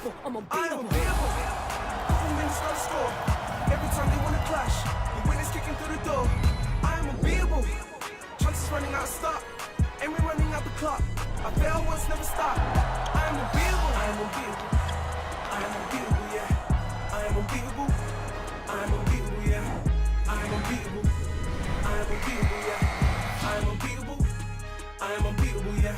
unbeatable. I'm unbeatable. Couple minutes on the score. Every time they wanna clash, the winners kicking through the door. I am unbeatable. Chances running out of stock, and we're running out the clock. I fail once, never stop. I am unbeatable. I am unbeatable. I am unbeatable, yeah. I am unbeatable. I am unbeatable, yeah. I am unbeatable. I am unbeatable, yeah. I am unbeatable. I am unbeatable, yeah.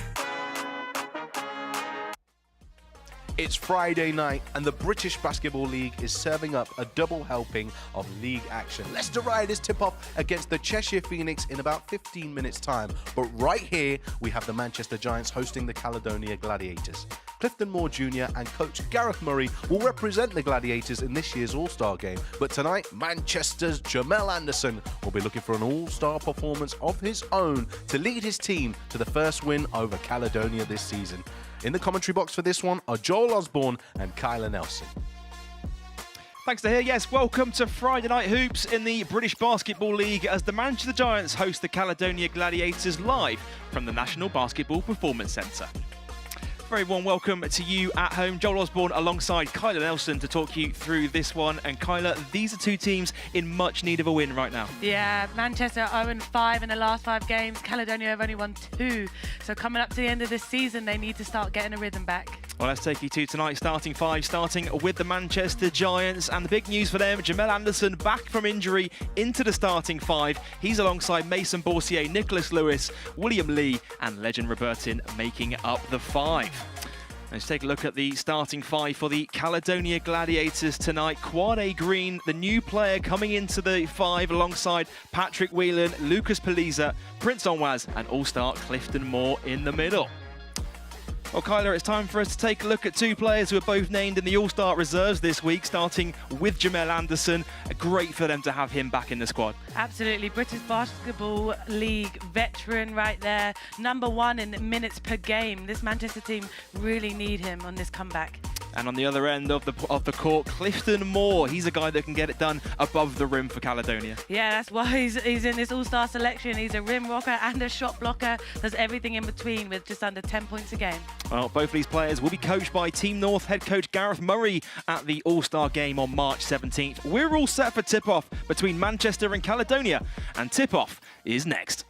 It's Friday night and the British Basketball League is serving up a double helping of league action. Leicester Riders tip off against the Cheshire Phoenix in about 15 minutes time. But right here we have the Manchester Giants hosting the Caledonia Gladiators. Clifton Moore Jr. and coach Gareth Murray will represent the Gladiators in this year's All-Star game. But tonight, Manchester's Jamel Anderson will be looking for an All-Star performance of his own to lead his team to the first win over Caledonia this season. In the commentary box for this one are Joel Osborne and Kyler Nelson. Thanks to hear. Yes, welcome to Friday Night Hoops in the British Basketball League as the Manchester Giants host the Caledonia Gladiators live from the National Basketball Performance Centre. Very warm welcome to you at home. Joel Osborne alongside Kyler Nelson to talk you through this one. And Kyler, these are two teams in much need of a win right now. Yeah, Manchester 0-5 in the last 5 games. Caledonia have only won 2. So coming up to the end of this season, they need to start getting a rhythm back. Well, let's take you to tonight's starting 5, starting with the Manchester Giants. And the big news for them, Jamel Anderson back from injury into the starting 5. He's alongside Mason Boursier, Nicholas Lewis, William Lee and Legend Robertin making up the 5. Let's take a look at the starting 5 for the Caledonia Gladiators tonight. Quade Green, the new player coming into the 5 alongside Patrick Whelan, Lucas Paliza, Prince Onwaz and all-star Clifton Moore in the middle. Well, Kyler, it's time for us to take a look at 2 players who are both named in the All-Star reserves this week, starting with Jamel Anderson. Great for them to have him back in the squad. Absolutely. British Basketball League veteran right there. Number 1 in minutes per game. This Manchester team really need him on this comeback. And on the other end of the court, Clifton Moore. He's a guy that can get it done above the rim for Caledonia. Yeah, that's why he's in this all-star selection. He's a rim rocker and a shot blocker. Does everything in between with just under 10 points a game. Well, both of these players will be coached by Team North head coach Gareth Murray at the All-Star game on March 17th. We're all set for tip-off between Manchester and Caledonia. And tip-off is next.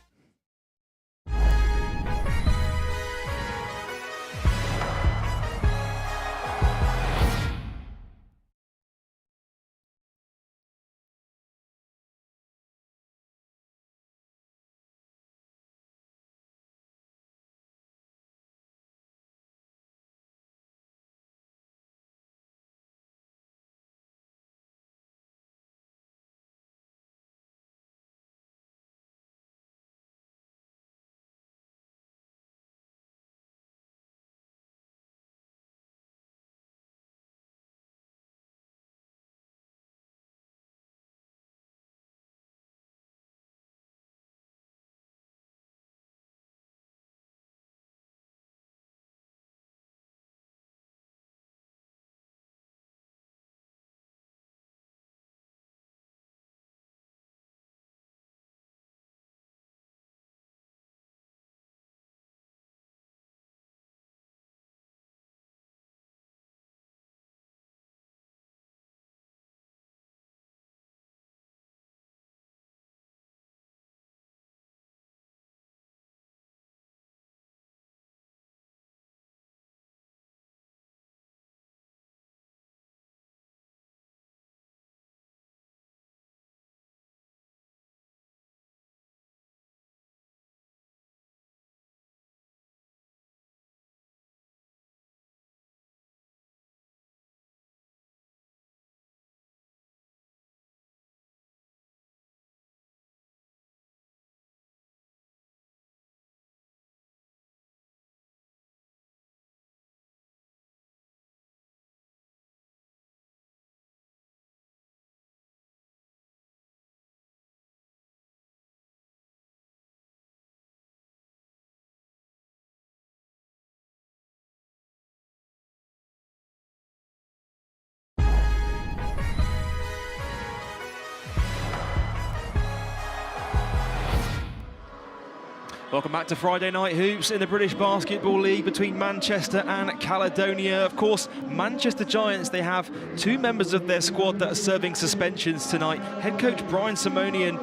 Welcome back to Friday Night Hoops in the British Basketball League between Manchester and Caledonia. Of course, Manchester Giants, they have 2 members of their squad that are serving suspensions tonight. Head coach Brian Simonian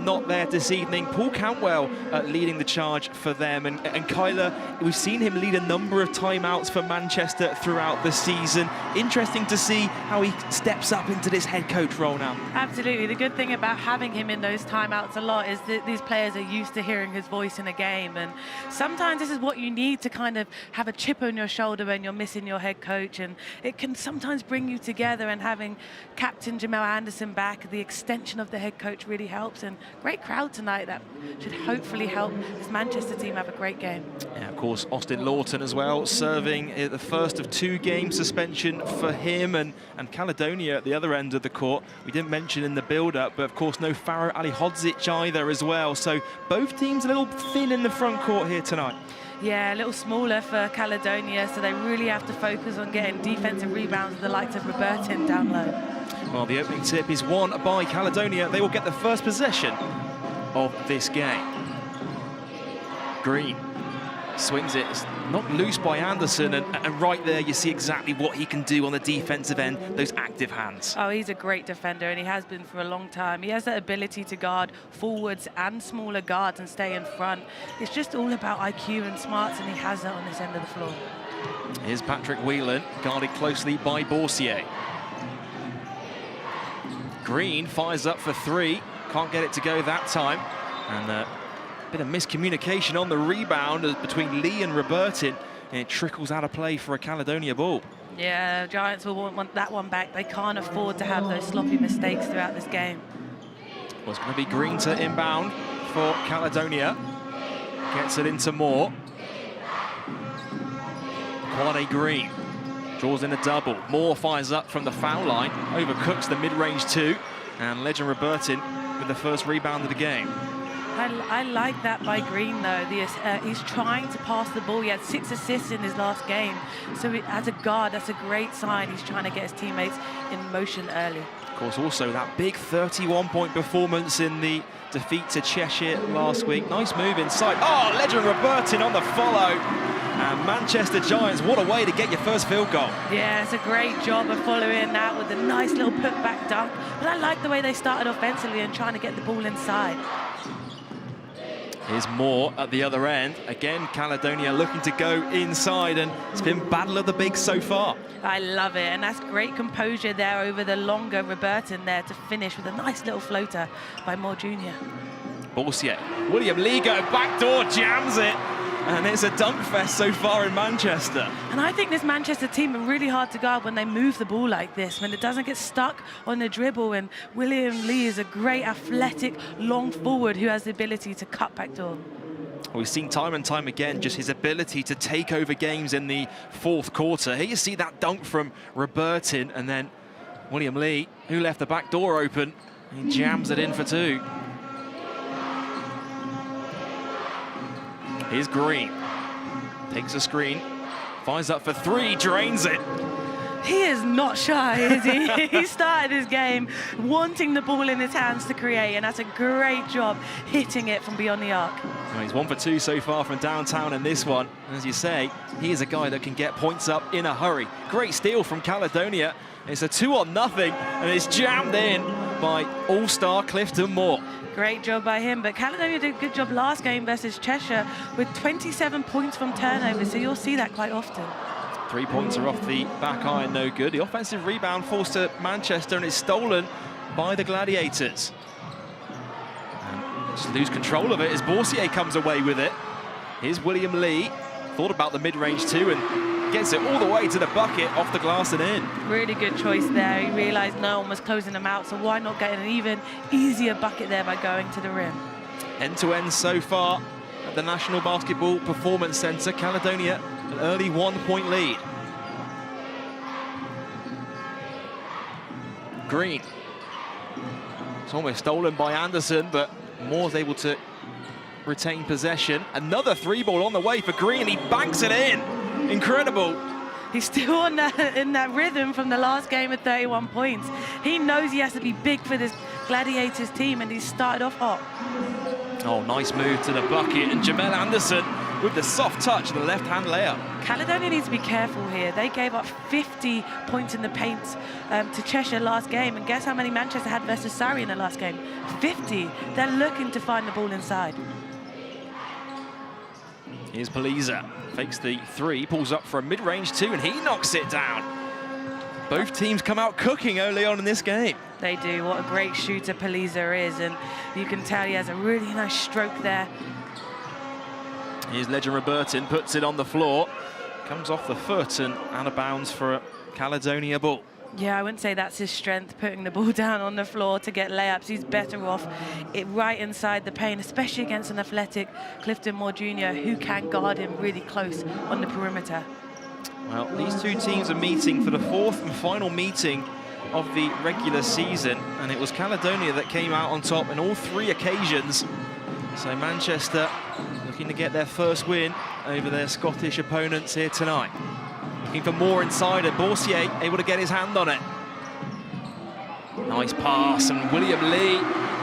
not there this evening. Paul Cantwell leading the charge for them. And Kyler, we've seen him lead a number of timeouts for Manchester throughout the season. Interesting to see how he steps up into this head coach role now. Absolutely. The good thing about having him in those timeouts a lot is that these players are used to hearing his voice in a game, and sometimes this is what you need to kind of have a chip on your shoulder when you're missing your head coach, and it can sometimes bring you together. And having Captain Jamel Anderson back, the extension of the head coach, really helps. And great crowd tonight that should hopefully help this Manchester team have a great game. Yeah, of course, Austin Lawton as well, serving the first of 2-game suspension for him, and Caledonia at the other end of the court. We didn't mention in the build-up, but of course no Faro Alihodzic either as well. So both teams a little thin in the front court here tonight. Yeah, a little smaller for Caledonia, so they really have to focus on getting defensive rebounds with the likes of Robertin down low. Well, the opening tip is won by Caledonia. They will get the first possession of this game. Green swings it. It's knocked loose by Anderson, and right there you see exactly what he can do on the defensive end, those active hands. Oh, he's a great defender, and he has been for a long time. He has that ability to guard forwards and smaller guards and stay in front. It's just all about IQ and smarts, and he has that on this end of the floor. Here's Patrick Whelan, guarded closely by Boursier. Green fires up for 3, can't get it to go that time, and bit of miscommunication on the rebound between Lee and Robertin, and it trickles out of play for a Caledonia ball. Yeah, Giants will want that one back. They can't afford to have those sloppy mistakes throughout this game. Well, it's going to be Green to inbound for Caledonia. Gets it into Moore. Kwame Green draws in a double. Moore fires up from the foul line, overcooks the mid-range 2, and Legend Robertin with the first rebound of the game. I like that by Green, though. He's trying to pass the ball. He had 6 assists in his last game. So as a guard, that's a great sign. He's trying to get his teammates in motion early. Of course, also that big 31-point performance in the defeat to Cheshire last week. Nice move inside. Oh, Legend Robertin on the follow. And Manchester Giants, what a way to get your first field goal. Yeah, it's a great job of following that with a nice little putback dunk. But I like the way they started offensively and trying to get the ball inside. Here's Moore at the other end. Again, Caledonia looking to go inside, and it's been battle of the bigs so far. I love it, and that's great composure there over the longer Robertin there to finish with a nice little floater by Moore Jr. Boursier, William Ligo, backdoor jams it, and it's a dunk fest so far in Manchester. And I think this Manchester team are really hard to guard when they move the ball like this, when it doesn't get stuck on the dribble. And William Lee is a great athletic long forward who has the ability to cut backdoor. We've seen time and time again just his ability to take over games in the fourth quarter. Here you see that dunk from Robertin, and then William Lee, who left the back door open, he jams it in for 2. Here's Green, takes a screen, fires up for 3, drains it. He is not shy, is he? He started his game wanting the ball in his hands to create, and that's a great job hitting it from beyond the arc. Well, he's 1 for 2 so far from downtown in this one. And as you say, he is a guy that can get points up in a hurry. Great steal from Caledonia. It's a 2-on-0, and it's jammed in by all-star Clifton Moore. Great job by him, but Caledonia did a good job last game versus Cheshire with 27 points from turnovers, so you'll see that quite often. 3-points are off the back iron, no good. The offensive rebound falls to Manchester, and is stolen by the Gladiators. And just lose control of it as Boursier comes away with it. Here's William Lee, thought about the mid-range 2, and gets it all the way to the bucket, off the glass and in. Really good choice there. He realised no one was closing him out, so why not get an even easier bucket there by going to the rim? End-to-end so far at the National Basketball Performance Centre. Caledonia, an early 1-point lead. Green. It's almost stolen by Anderson, but Moore's able to retain possession. Another 3-ball on the way for Green. He banks it in. Incredible. He's still in that rhythm from the last game at 31 points. He knows he has to be big for this Gladiators team, and he started off hot. Oh, nice move to the bucket, and Jamel Anderson with the soft touch and the left-hand layup. Caledonia needs to be careful here. They gave up 50 points in the paint to Cheshire last game, and guess how many Manchester had versus Surrey in the last game? 50. They're looking to find the ball inside. Here's Paliza, fakes the three, pulls up for a mid-range two, and he knocks it down. Both teams come out cooking early on in this game. They do. What a great shooter Paliza is, and you can tell he has a really nice stroke there. Here's Legend Robertin, puts it on the floor, comes off the foot and out of bounds for a Caledonia ball. Yeah, I wouldn't say that's his strength, putting the ball down on the floor to get layups. He's better off right inside the paint, especially against an athletic Clifton Moore Jr. who can guard him really close on the perimeter. Well, these two teams are meeting for the fourth and final meeting of the regular season, and it was Caledonia that came out on top on all three occasions. So Manchester looking to get their first win over their Scottish opponents here tonight. Looking for more inside, and Boursier able to get his hand on it. Nice pass, and William Lee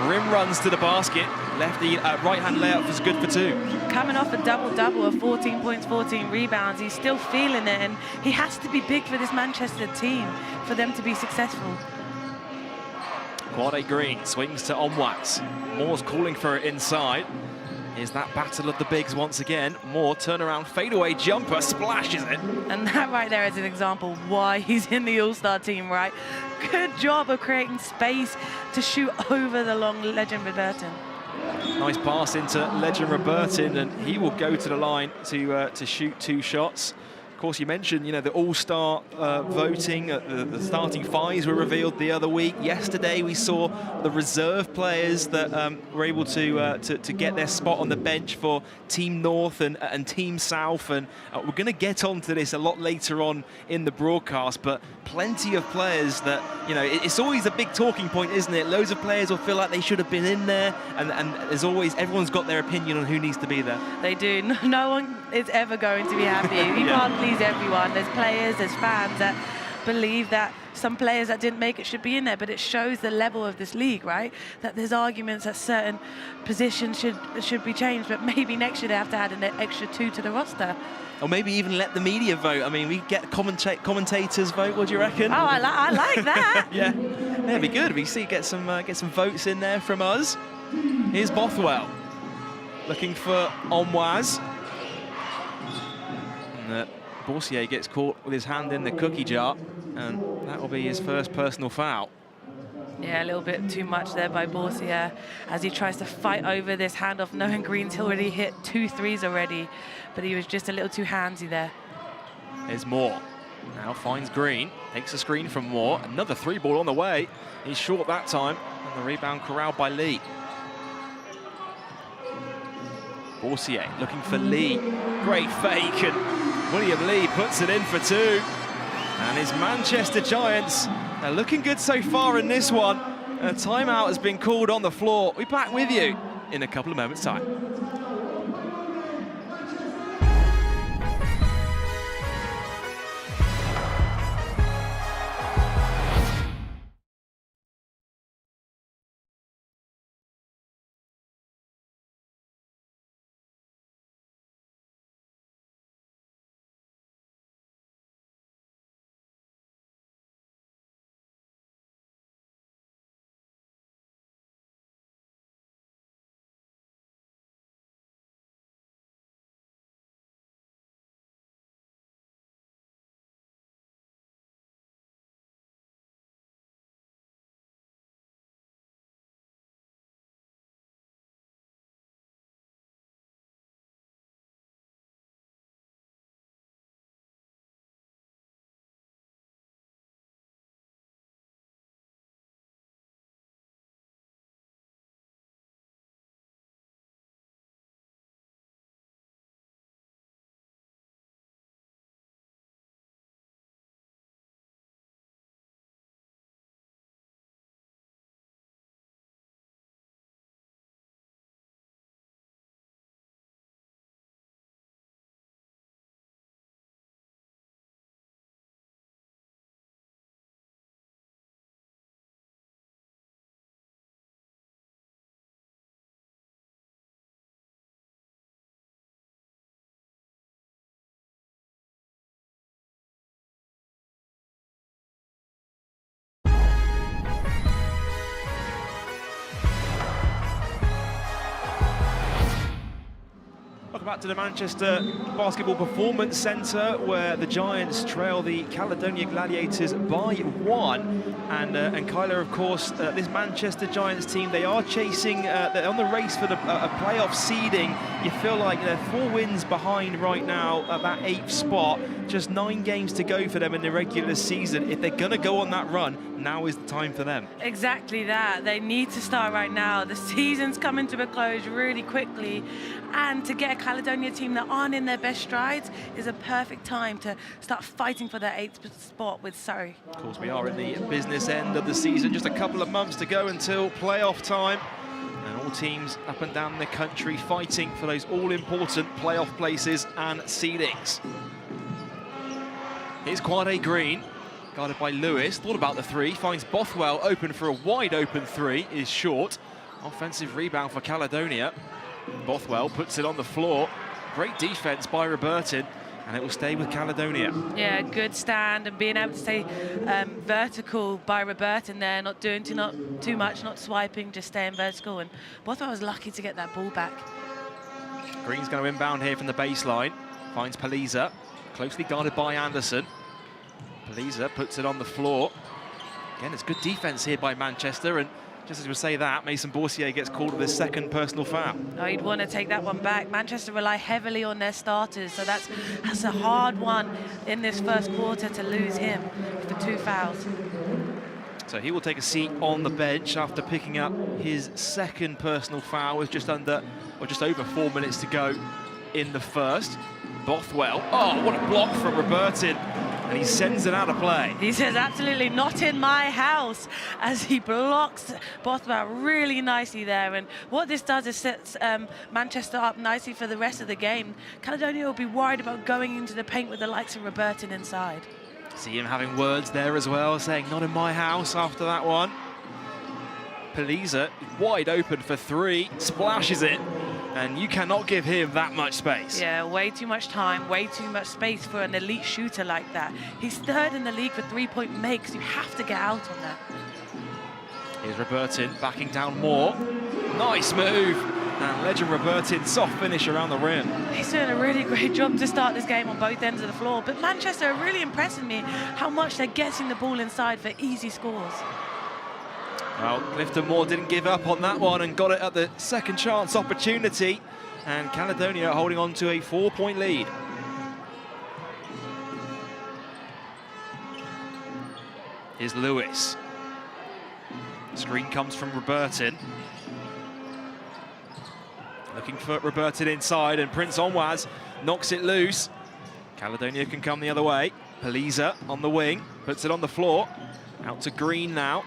rim runs to the basket. Lefty right-hand layup was good for two. Coming off a double-double of 14 points, 14 rebounds, he's still feeling it, and he has to be big for this Manchester team for them to be successful. Quade Green swings to Onwats. Moore's calling for it inside. Here's that battle of the bigs once again. Moore turnaround fadeaway jumper, splashes it. And that right there is an example why he's in the All-Star team, right? Good job of creating space to shoot over the long Legend Robertin. Nice pass into Legend Robertin, and he will go to the line to shoot two shots. Of course, you mentioned, the All-Star voting. The starting fives were revealed the other week. Yesterday, we saw the reserve players that were able to get their spot on the bench for Team North and Team South. And we're going to get onto this a lot later on in the broadcast. But plenty of players that, it's always a big talking point, isn't it? Loads of players will feel like they should have been in there. And there's always, everyone's got their opinion on who needs to be there. They do. No one is ever going to be happy. You Yeah. can't please everyone. There's players, there's fans that believe that some players that didn't make it should be in there, but it shows the level of this league, right? That there's arguments that certain positions should be changed, but maybe next year they have to add an extra 2 to the roster. Or maybe even let the media vote. I mean, we get commentators vote. What do you reckon? Oh, I like that. Yeah, that'd be good. We get some votes in there from us. Here's Bothwell looking for Onwaz. And Boursier gets caught with his hand in the cookie jar, and that will be his first personal foul. Yeah, a little bit too much there by Boursier as he tries to fight over this handoff, knowing Green's already hit 2 threes already, but he was just a little too handsy there. Here's Moore. Now finds Green, takes a screen from Moore. Another 3-ball on the way. He's short that time, and the rebound corralled by Lee. Boursier looking for Lee. Great fake, and William Lee puts it in for 2. And his Manchester Giants are looking good so far in this one. A timeout has been called on the floor. We'll be back with you in a couple of moments' time. Back to the Manchester Basketball Performance Centre, where the Giants trail the Caledonia Gladiators by 1. And Kyler, of course, this Manchester Giants team, they are chasing, they're on the race for the playoff seeding. You feel like they're 4 wins behind right now at that 8th spot. Just 9 games to go for them in the regular season. If they're going to go on that run, now is the time for them. Exactly that. They need to start right now. The season's coming to a close really quickly, and to get a Caledonia team that aren't in their best strides is a perfect time to start fighting for their 8th spot with Surrey. Of course, we are in the business end of the season. Just a couple of months to go until playoff time. And all teams up and down the country fighting for those all-important playoff places and seedings. Here's Quade Green, guarded by Lewis. Thought about the 3, finds Bothwell open for a wide-open 3, is short. Offensive rebound for Caledonia. Bothwell puts it on the floor. Great defense by Robertin, and it will stay with Caledonia. Yeah, good stand and being able to stay vertical by Robertin there, not doing too much, not swiping, just staying vertical. And Bothwell was lucky to get that ball back. Green's going to inbound here from the baseline. Finds Paliza, closely guarded by Anderson. Paliza puts it on the floor. Again, it's good defense here by Manchester, and just as we say that, Mason Boursier gets called with his 2nd personal foul. Oh, he'd want to take that one back. Manchester rely heavily on their starters, so that's a hard one in this first quarter to lose him for 2 fouls. So he will take a seat on the bench after picking up his 2nd personal foul with just under, or just over 4 minutes to go in the first. Bothwell, oh, what a block from Robertin, and he sends it out of play. He says, absolutely not in my house, as he blocks Bothwell really nicely there. And what this does is sets Manchester up nicely for the rest of the game. Caledonia will be worried about going into the paint with the likes of Robertin inside. See him having words there as well, saying not in my house after that one. Paliza wide open for 3, splashes it, and you cannot give him that much space. Yeah, way too much time, way too much space for an elite shooter like that. He's 3rd in the league for 3-point makes. You have to get out on that. Here's Robertin backing down more. Nice move. And legend Robertin, soft finish around the rim. He's doing a really great job to start this game on both ends of the floor. But Manchester are really impressing me how much they're getting the ball inside for easy scores. Well, Clifton Moore didn't give up on that one and got it at the 2nd chance opportunity. And Caledonia holding on to a 4-point lead. Here's Lewis. Screen comes from Robertin. Looking for Robertin inside, and Prince Onwaz knocks it loose. Caledonia can come the other way. Paliza on the wing, puts it on the floor. Out to Green now.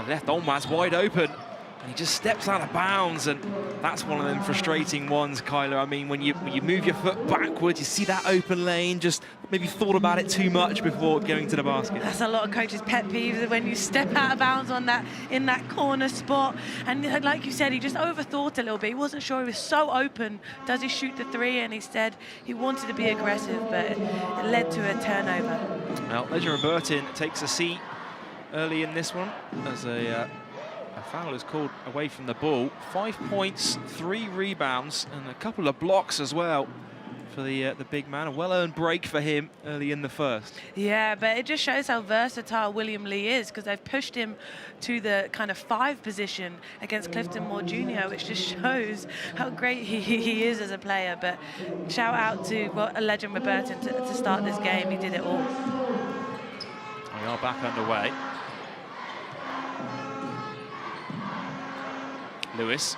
Left Onwaz wide open, and he just steps out of bounds, and that's one of them frustrating ones, Kyler. I mean, when you move your foot backwards, you see that open lane, just maybe thought about it too much before going to the basket. That's a lot of coaches' pet peeves, when you step out of bounds on that in that corner spot. And like you said, he just overthought a little bit. He wasn't sure, he was so open. Does he shoot the 3? And instead, he wanted to be aggressive, but it led to a turnover. Well, Legend Robertin takes a seat early in this one as a foul is called away from the ball. 5 points, 3 rebounds, and a couple of blocks as well for the big man. A well-earned break for him early in the first. Yeah, but it just shows how versatile William Lee is, because they've pushed him to the kind of 5 position against Clifton Moore Jr., which just shows how great he is as a player. But shout out to Legend Robertin to start this game. He did it all. We are back underway. Lewis.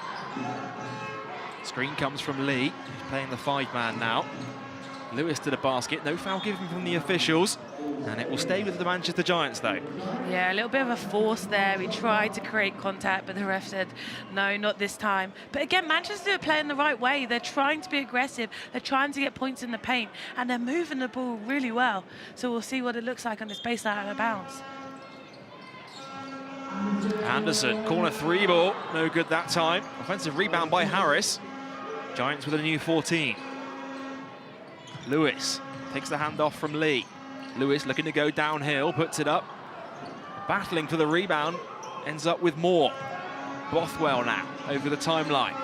Screen comes from Lee. He's playing the 5-man now. Lewis to the basket. No foul given from the officials. And it will stay with the Manchester Giants, though. Yeah, a little bit of a force there. He tried to create contact, but the ref said, no, not this time. But again, Manchester are playing the right way. They're trying to be aggressive. They're trying to get points in the paint, and they're moving the ball really well. So we'll see what it looks like on this baseline out of bounds. Anderson, corner 3 ball. No good that time. Offensive rebound by Harris. Giants with a new 14. Lewis takes the handoff from Lee. Lewis looking to go downhill, puts it up. Battling for the rebound, ends up with Moore. Bothwell now over the timeline.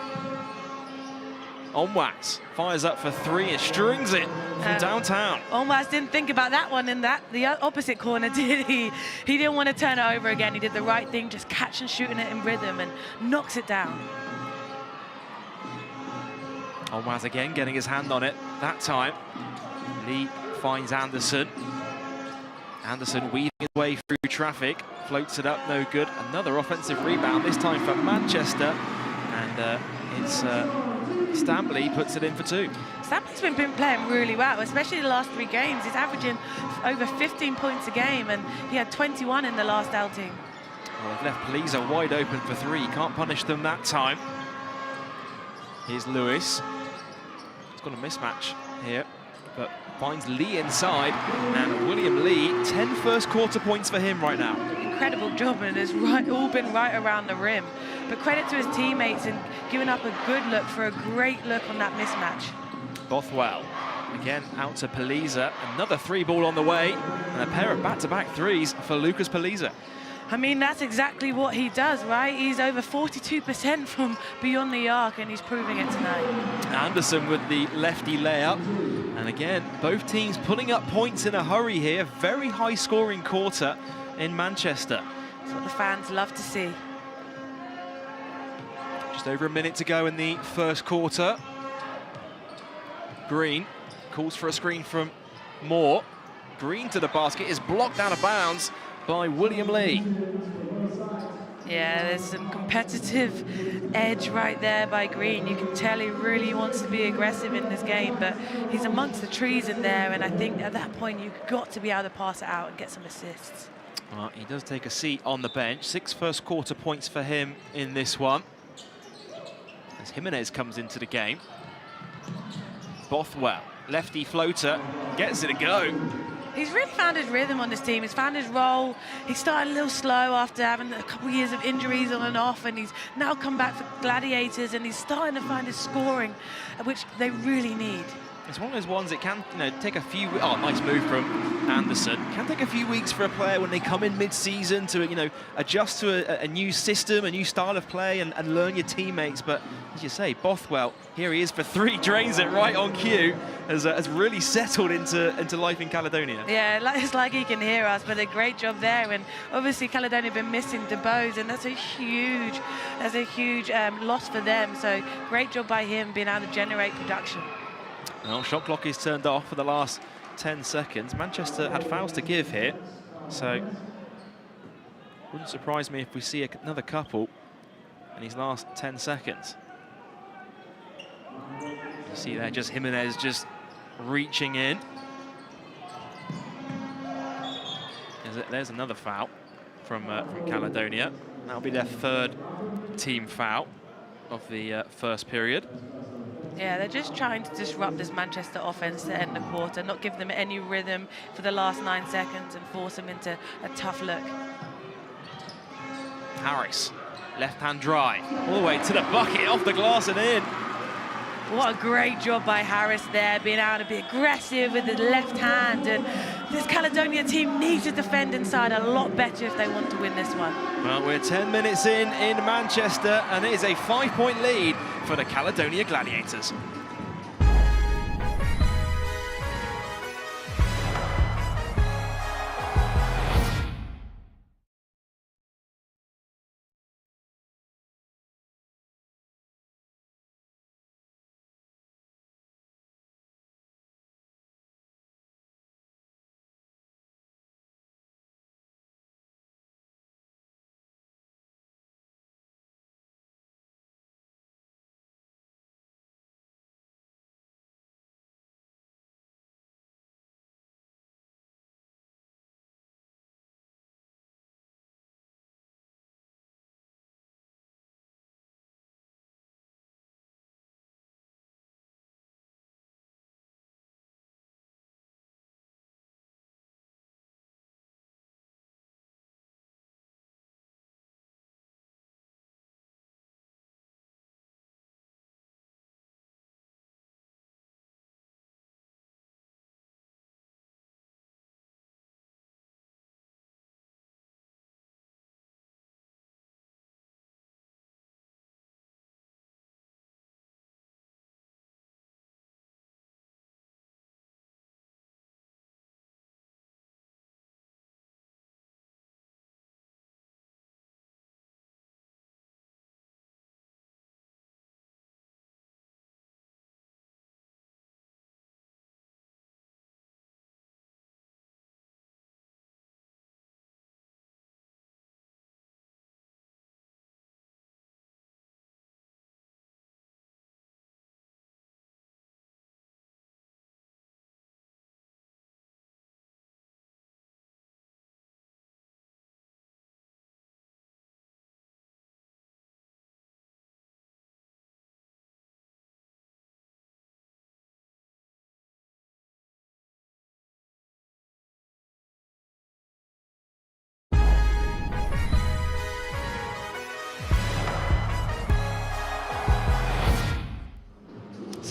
Onwas fires up for 3 and strings it from downtown. Almost didn't think about that one in the opposite corner, did he? He didn't want to turn it over again. He did the right thing, just catch and shooting it in rhythm and knocks it down. Onwas again getting his hand on it that time. Lee finds Anderson. Anderson weaving his way through traffic, floats it up, no good. Another offensive rebound, this time for Manchester. And it's Stampley puts it in for 2. Stampley's been playing really well, especially the last 3 games. He's averaging over 15 points a game, and he had 21 in the last outing. Well, they've left Pleaser wide open for 3. Can't punish them that time. Here's Lewis. He's got a mismatch here, but finds Lee inside, and William Lee, 10 first quarter points for him right now. Incredible job, and it's all been right around the rim. But credit to his teammates in giving up a good look for a great look on that mismatch. Bothwell again out to Paliza. Another 3-ball on the way, and a pair of back-to-back threes for Lucas Paliza. I mean, that's exactly what he does, right? He's over 42% from beyond the arc, and he's proving it tonight. Anderson with the lefty layup. And again, both teams putting up points in a hurry here. Very high-scoring quarter in Manchester. That's what the fans love to see. Just over a minute to go in the first quarter. Green calls for a screen from Moore. Green to the basket is blocked out of bounds by William Lee. Yeah, there's some competitive edge right there by Green. You can tell he really wants to be aggressive in this game, but he's amongst the trees in there, and I think at that point you've got to be able to pass it out and get some assists. He does take a seat on the bench. 6 first quarter points for him in this one, as Jimenez comes into the game. Bothwell, lefty floater, gets it to go. He's really found his rhythm on this team. He's found his role. He started a little slow after having a couple of years of injuries on and off, and he's now come back for Gladiators, and he's starting to find his scoring, which they really need. It's one of those ones that can, take a few... Oh, nice move from Anderson. Can take a few weeks for a player when they come in mid-season to, adjust to a new system, a new style of play, and learn your teammates. But as you say, Bothwell, here he is for 3, drains it right on cue, has really settled into life in Caledonia. Yeah, it's like he can hear us, but a great job there. And obviously Caledonia have been missing DeBose, and that's a huge loss for them. So great job by him being able to generate production. Well, shot clock is turned off for the last 10 seconds. Manchester had fouls to give here, so wouldn't surprise me if we see another couple in these last 10 seconds. You see there, just Jimenez just reaching in. There's another foul from Caledonia. That'll be their 3rd team foul of the first period. Yeah, they're just trying to disrupt this Manchester offense to end the quarter, not give them any rhythm for the last 9 seconds and force them into a tough look. Harris, left-hand drive, all the way to the bucket, off the glass and in. What a great job by Harris there, being able to be aggressive with the left hand. And this Caledonia team needs to defend inside a lot better if they want to win this one. Well, we're 10 minutes in Manchester, and it is a 5-point lead for the Caledonia Gladiators.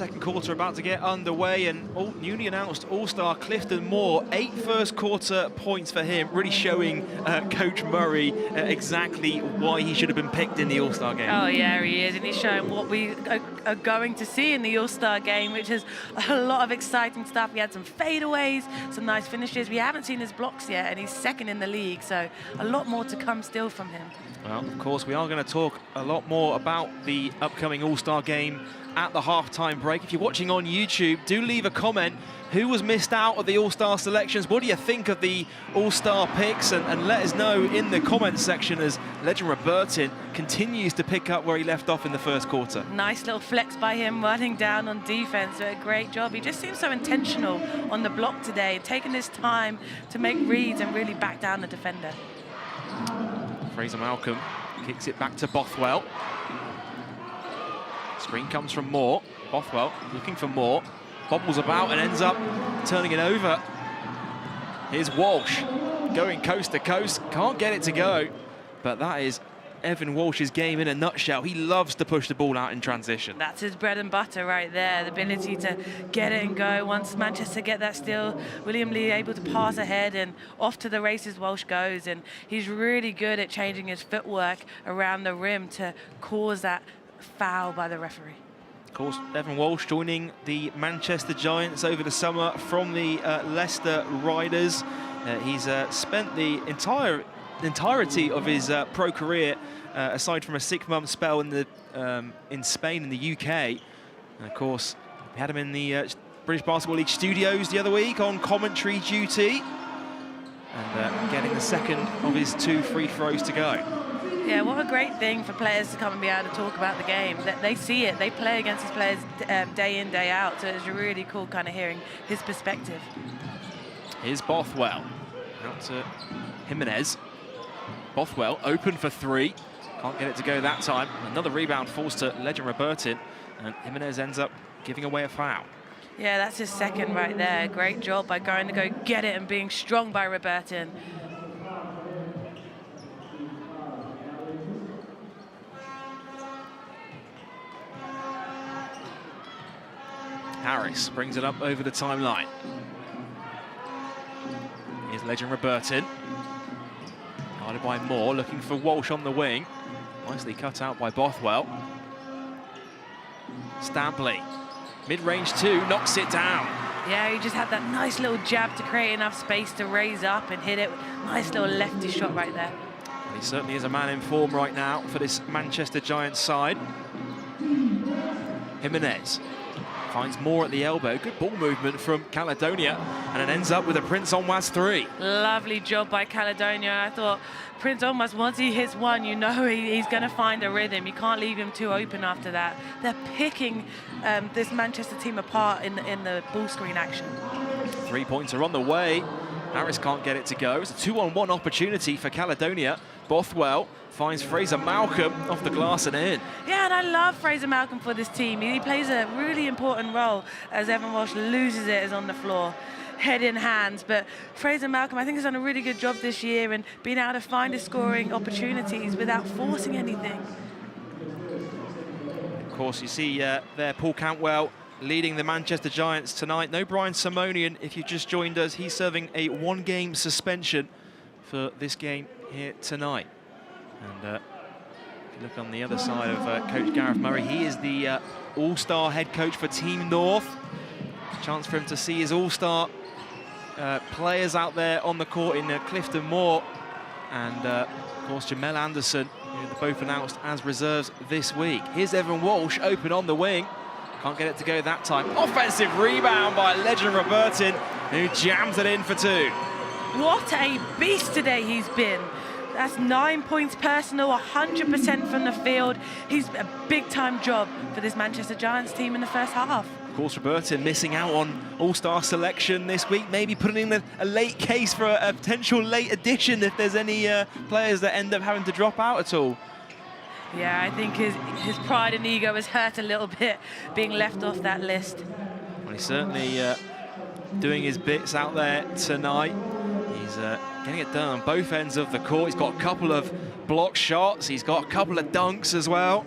second quarter about to get underway, and newly announced All-Star Clifton Moore, 8 first quarter points for him, really showing Coach Murray exactly why he should have been picked in the All-Star game. Oh yeah, he is, and he's showing what we are going to see in the All-Star game, which is a lot of exciting stuff. We had some fadeaways, some nice finishes. We haven't seen his blocks yet, and he's second in the league, so a lot more to come still from him. Well, of course, we are going to talk a lot more about the upcoming All-Star game at the halftime break. If you're watching on YouTube, do leave a comment. Who was missed out of the All-Star selections? What do you think of the All-Star picks? And let us know in the comments section as Legend Robertin continues to pick up where he left off in the first quarter. Nice little flex by him running down on defense. A great job. He just seems so intentional on the block today, taking his time to make reads and really back down the defender. Fraser Malcolm kicks it back to Bothwell. Screen comes from Moore. Bothwell looking for Moore. Bobbles about and ends up turning it over. Here's Walsh going coast to coast. Can't get it to go. But that is Evan Walsh's game in a nutshell. He loves to push the ball out in transition. That's his bread and butter right there, the ability to get it and go. Once Manchester get that steal, William Lee able to pass ahead, and off to the races Walsh goes. And he's really good at changing his footwork around the rim to cause that foul by the referee. Of course, Evan Walsh joining the Manchester Giants over the summer from the Leicester Riders. He's spent the entirety of his pro career, aside from a 6-month spell in Spain and the UK. And of course, we had him in the British Basketball League studios the other week on commentary duty, and getting the second of his 2 free throws to go. Yeah, what a great thing for players to come and be able to talk about the game. That they see it, they play against his players day in, day out. So it's really cool kind of hearing his perspective. Here's Bothwell out to Jimenez. Bothwell open for 3. Can't get it to go that time. Another rebound falls to Legend Robertin, and Jimenez ends up giving away a foul. Yeah, that's his second right there. Great job by going to go get it and being strong by Robertin. Harris brings it up over the timeline. Here's Legend Robertin. Guarded by Moore, looking for Walsh on the wing. Nicely cut out by Bothwell. Stampley, mid-range 2, knocks it down. Yeah, he just had that nice little jab to create enough space to raise up and hit it. Nice little lefty shot right there. Well, he certainly is a man in form right now for this Manchester Giants side. Jimenez finds Moore at the elbow. Good ball movement from Caledonia, and it ends up with a Prince Onwas 3. Lovely job by Caledonia. I thought Prince Onwas, once he hits one, you know he's going to find a rhythm. You can't leave him too open after that. They're picking this Manchester team apart in the ball screen action. 3-pointer on the way. Harris can't get it to go. It's a 2-on-1 opportunity for Caledonia. Bothwell finds Fraser Malcolm off the glass and in. Yeah, and I love Fraser Malcolm for this team. He plays a really important role as Evan Walsh loses it is on the floor, head in hands. But Fraser Malcolm, I think, has done a really good job this year and being able to find his scoring opportunities without forcing anything. Of course, you see there Paul Cantwell leading the Manchester Giants tonight. No Brian Simonian, if you just joined us. He's serving a 1-game suspension for this game here tonight. And if you look on the other side of Coach Gareth Murray, he is the All-Star head coach for Team North. Chance for him to see his All-Star players out there on the court in Clifton Moore and, of course, Jamel Anderson, who are both announced as reserves this week. Here's Evan Walsh open on the wing. Can't get it to go that time. Offensive rebound by Legend Robertin, who jams it in for 2. What a beast today he's been. That's 9 points personal, 100% from the field. He's a big-time job for this Manchester Giants team in the first half. Of course, Robertin missing out on All-Star selection this week, maybe putting in a late case for a potential late addition if there's any players that end up having to drop out at all. Yeah, I think his pride and ego is hurt a little bit being left off that list. Well, he's certainly doing his bits out there tonight. He's getting it done on both ends of the court. He's got a couple of block shots. He's got a couple of dunks as well.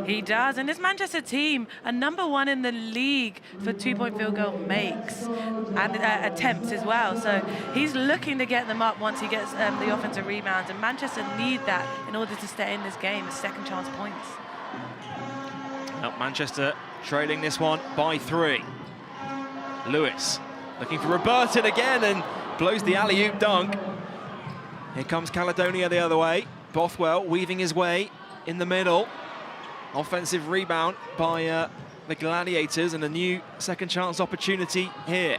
He does, and this Manchester team are #1 in the league for two-point field goal makes and attempts as well. So he's looking to get them up once he gets the offensive rebounds, and Manchester need that in order to stay in this game as second chance points. Well, Manchester trailing this one by 3. Lewis looking for Robertson again and blows the alley-oop dunk. Here comes Caledonia the other way. Bothwell weaving his way in the middle. Offensive rebound by the Gladiators, and a new second chance opportunity here.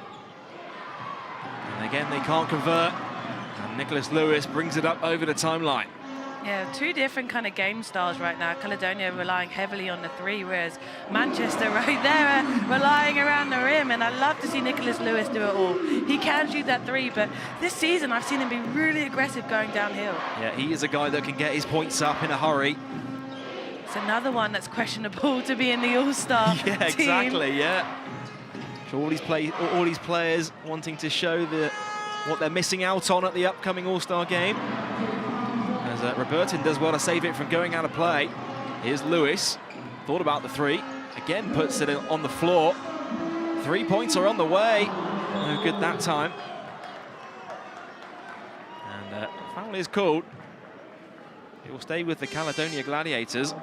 And again, they can't convert. And Nicholas Lewis brings it up over the timeline. Yeah, two different kind of game styles right now. Caledonia relying heavily on the 3, whereas Manchester right there relying around the rim. And I love to see Nicholas Lewis do it all. He can shoot that 3, but this season I've seen him be really aggressive going downhill. Yeah, he is a guy that can get his points up in a hurry. It's another one that's questionable to be in the All-Star Yeah, team. exactly, yeah. So all these players wanting to show what they're missing out on at the upcoming All-Star game. As Robertson does well to save it from going out of play. Here's Lewis, thought about the 3, again puts it on the floor. 3 points are on the way, no good that time. And foul is called. It will stay with the Caledonia Gladiators.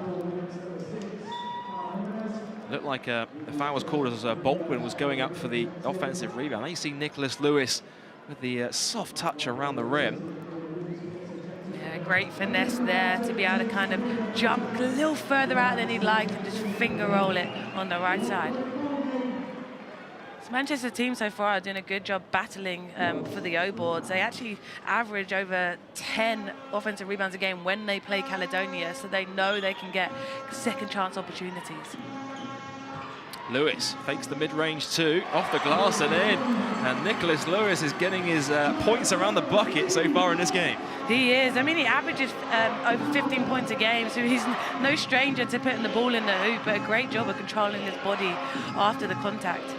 Looked like the foul was called as Baldwin was going up for the offensive rebound. Now you see Nicholas Lewis with the soft touch around the rim. Great finesse there to be able to kind of jump a little further out than he'd like and just finger roll it on the right side. This Manchester team so far are doing a good job battling for the O boards. They actually average over 10 offensive rebounds a game when they play Caledonia, so they know they can get second chance opportunities. Lewis fakes the mid-range 2, off the glass and in. And Nicholas Lewis is getting his points around the bucket so far in this game. He is. I mean, he averages over 15 points a game, so he's no stranger to putting the ball in the hoop, but a great job of controlling his body after the contact.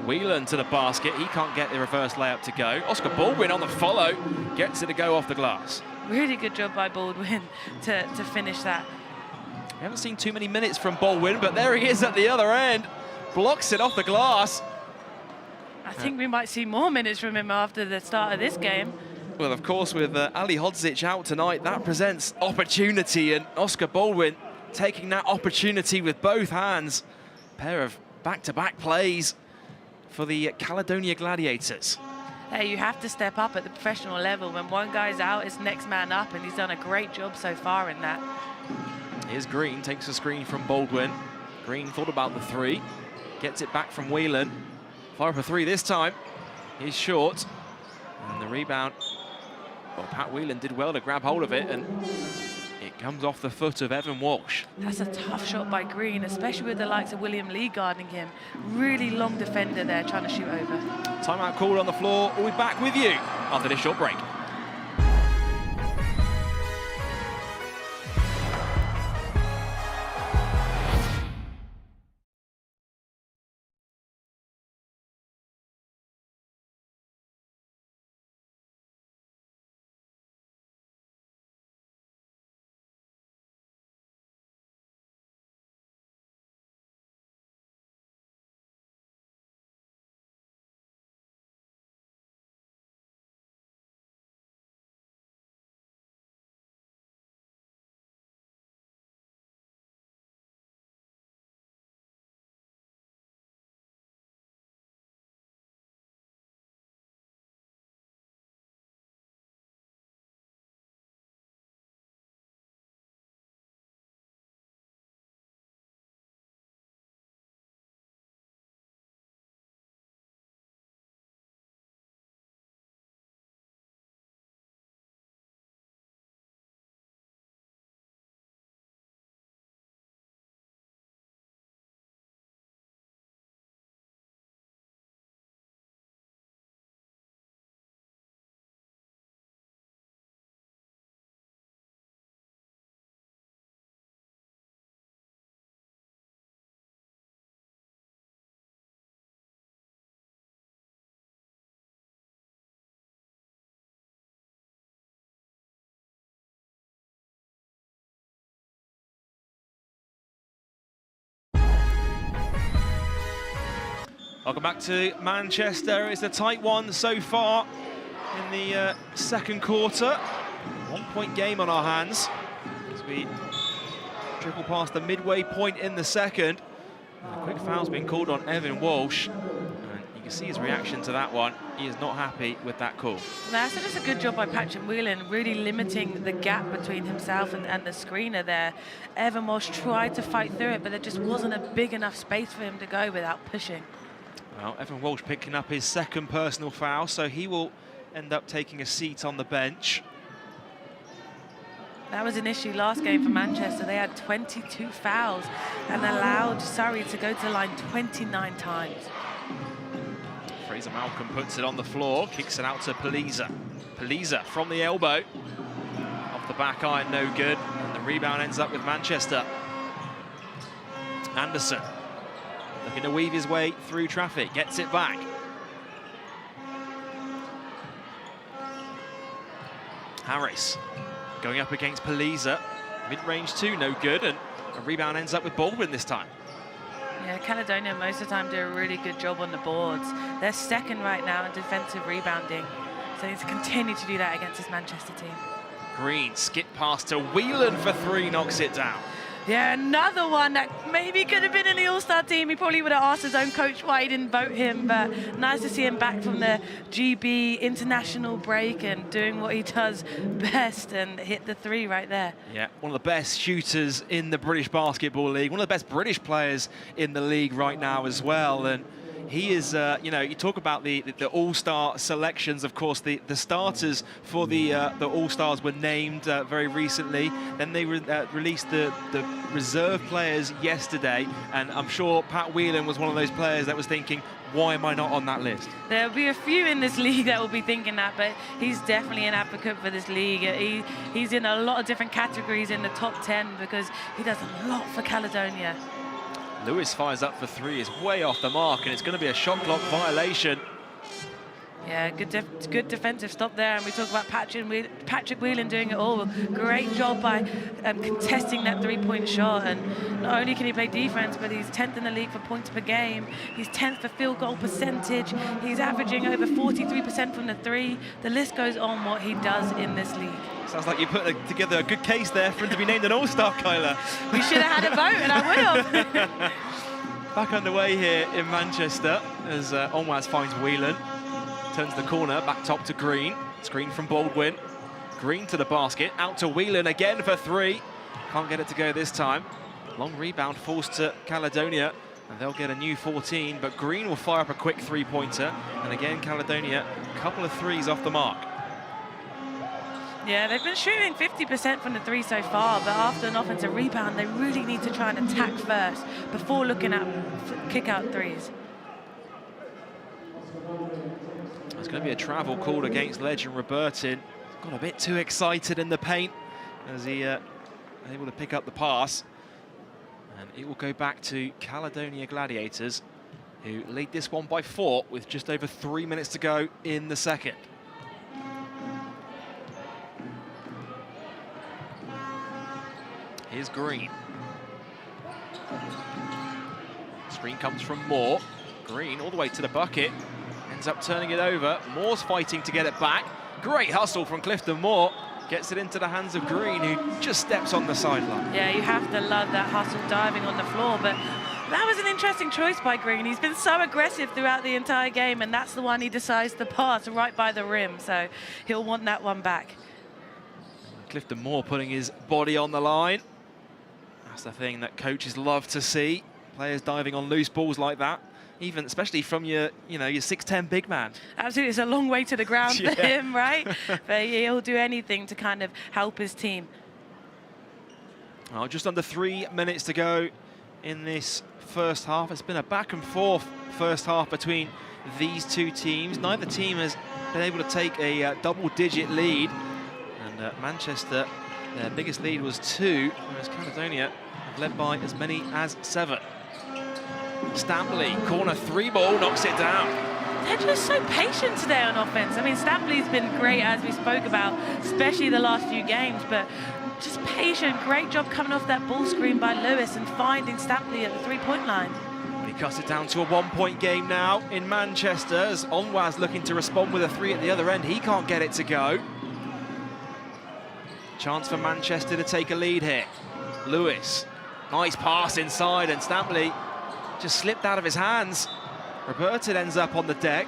Whelan to the basket. He can't get the reverse layup to go. Oscar Baldwin on the follow. Gets it to go off the glass. Really good job by Baldwin to finish that. We haven't seen too many minutes from Baldwin, but there he is at the other end. Blocks it off the glass. I think we might see more minutes from him after the start of this game. Well, of course, with Ali Hodzic out tonight, that presents opportunity, and Oscar Baldwin taking that opportunity with both hands. Pair of back-to-back plays for the Caledonia Gladiators. Hey, you have to step up at the professional level. When one guy's out, it's next man up, and he's done a great job so far in that. Here's Green, takes a screen from Baldwin. Green thought about the 3, gets it back from Whelan. Fire up a 3 this time. He's short, and the rebound. Well, Pat Whelan did well to grab hold of it, and it comes off the foot of Evan Walsh. That's a tough shot by Green, especially with the likes of William Lee guarding him. Really long defender there, trying to shoot over. Timeout called on the floor. We'll be back with you after this short break. Welcome back to Manchester. It's a tight one so far in the second quarter. 1 point game on our hands as we trickle past the midway point in the second. A quick foul's been called on Evan Walsh. And you can see his reaction to that one. He is not happy with that call. That's just a good job by Patrick Whelan, really limiting the gap between himself and the screener there. Evan Walsh tried to fight through it, but there just wasn't a big enough space for him to go without pushing. Well, Evan Walsh picking up his second personal foul, so he will end up taking a seat on the bench. That was an issue last game for Manchester. They had 22 fouls and allowed Surrey to go to the line 29 times. Fraser Malcolm puts it on the floor, kicks it out to Paliza. Paliza from the elbow. Off the back iron, no good. And the rebound ends up with Manchester. Anderson looking to weave his way through traffic, gets it back. Harris going up against Paliza. Mid-range two, no good, and a rebound ends up with Baldwin this time. Yeah, Caledonia most of the time do a really good job on the boards. They're second right now in defensive rebounding, so they need to continue to do that against this Manchester team. Green, skip pass to Whelan for three, knocks it down. Yeah, another one that maybe could have been in the All-Star team. He probably would have asked his own coach why he didn't vote him, but nice to see him back from the GB international break and doing what he does best and hit the three right there. Yeah, one of the best shooters in the British Basketball League, one of the best British players in the league right now as well. And he is, you know, you talk about the All-Star selections. Of course, the starters for the All-Stars were named very recently. Then they released the reserve players yesterday, and I'm sure Pat Whelan was one of those players that was thinking, why am I not on that list? There'll be a few in this league that will be thinking that, but he's definitely an advocate for this league. He's in a lot of different categories in the top 10 because he does a lot for Caledonia. Lewis fires up for three, is way off the mark, and it's going to be a shot clock violation. Yeah, good defensive stop there, and we talk about Patrick Whelan doing it all. Great job by contesting that three-point shot, and not only can he play defense, but he's 10th in the league for points per game. He's 10th for field goal percentage. He's averaging over 43% from the three. The list goes on what he does in this league. Sounds like you put together a good case there for him to be named an All-Star, Kyla. We should have had a vote, and I would have. Back underway here in Manchester as Onwas finds Whelan. Turns the corner, back top to Green. Screen from Baldwin. Green to the basket, out to Whelan again for three. Can't get it to go this time. Long rebound falls to Caledonia, and they'll get a new 14, but Green will fire up a quick three-pointer. And again, Caledonia, a couple of threes off the mark. Yeah, they've been shooting 50% from the three so far, but after an offensive rebound, they really need to try and attack first before looking at kick-out threes. There's going to be a travel called against Legend Robertin. Got a bit too excited in the paint as he able to pick up the pass. And it will go back to Caledonia Gladiators, who lead this one by 4 with just over 3 minutes to go in the second. Here's Green. Screen comes from Moore. Green all the way to the bucket. Ends up turning it over. Moore's fighting to get it back. Great hustle from Clifton Moore. Gets it into the hands of Green, who just steps on the sideline. Yeah, you have to love that hustle diving on the floor, but that was an interesting choice by Green. He's been so aggressive throughout the entire game, and that's the one he decides to pass right by the rim, so he'll want that one back. Clifton Moore putting his body on the line. That's the thing that coaches love to see. Players diving on loose balls like that. Even, especially from your 6'10" big man. Absolutely, it's a long way to the ground for him, right? But he'll do anything to kind of help his team. Well, just under 3 minutes to go in this first half. It's been a back and forth first half between these two teams. Neither team has been able to take a double-digit lead. And Manchester, their biggest lead was 2, whereas Caledonia have led by as many as 7. Stampley, corner 3-ball, knocks it down. They're just so patient today on offense. I mean, Stampley's been great, as we spoke about, especially the last few games, but just patient. Great job coming off that ball screen by Lewis and finding Stampley at the three-point line. When he cuts it down to a 1-point game now in Manchester as Onwaz looking to respond with a 3 at the other end. He can't get it to go. Chance for Manchester to take a lead here. Lewis, nice pass inside, and Stampley just slipped out of his hands. Robertson ends up on the deck,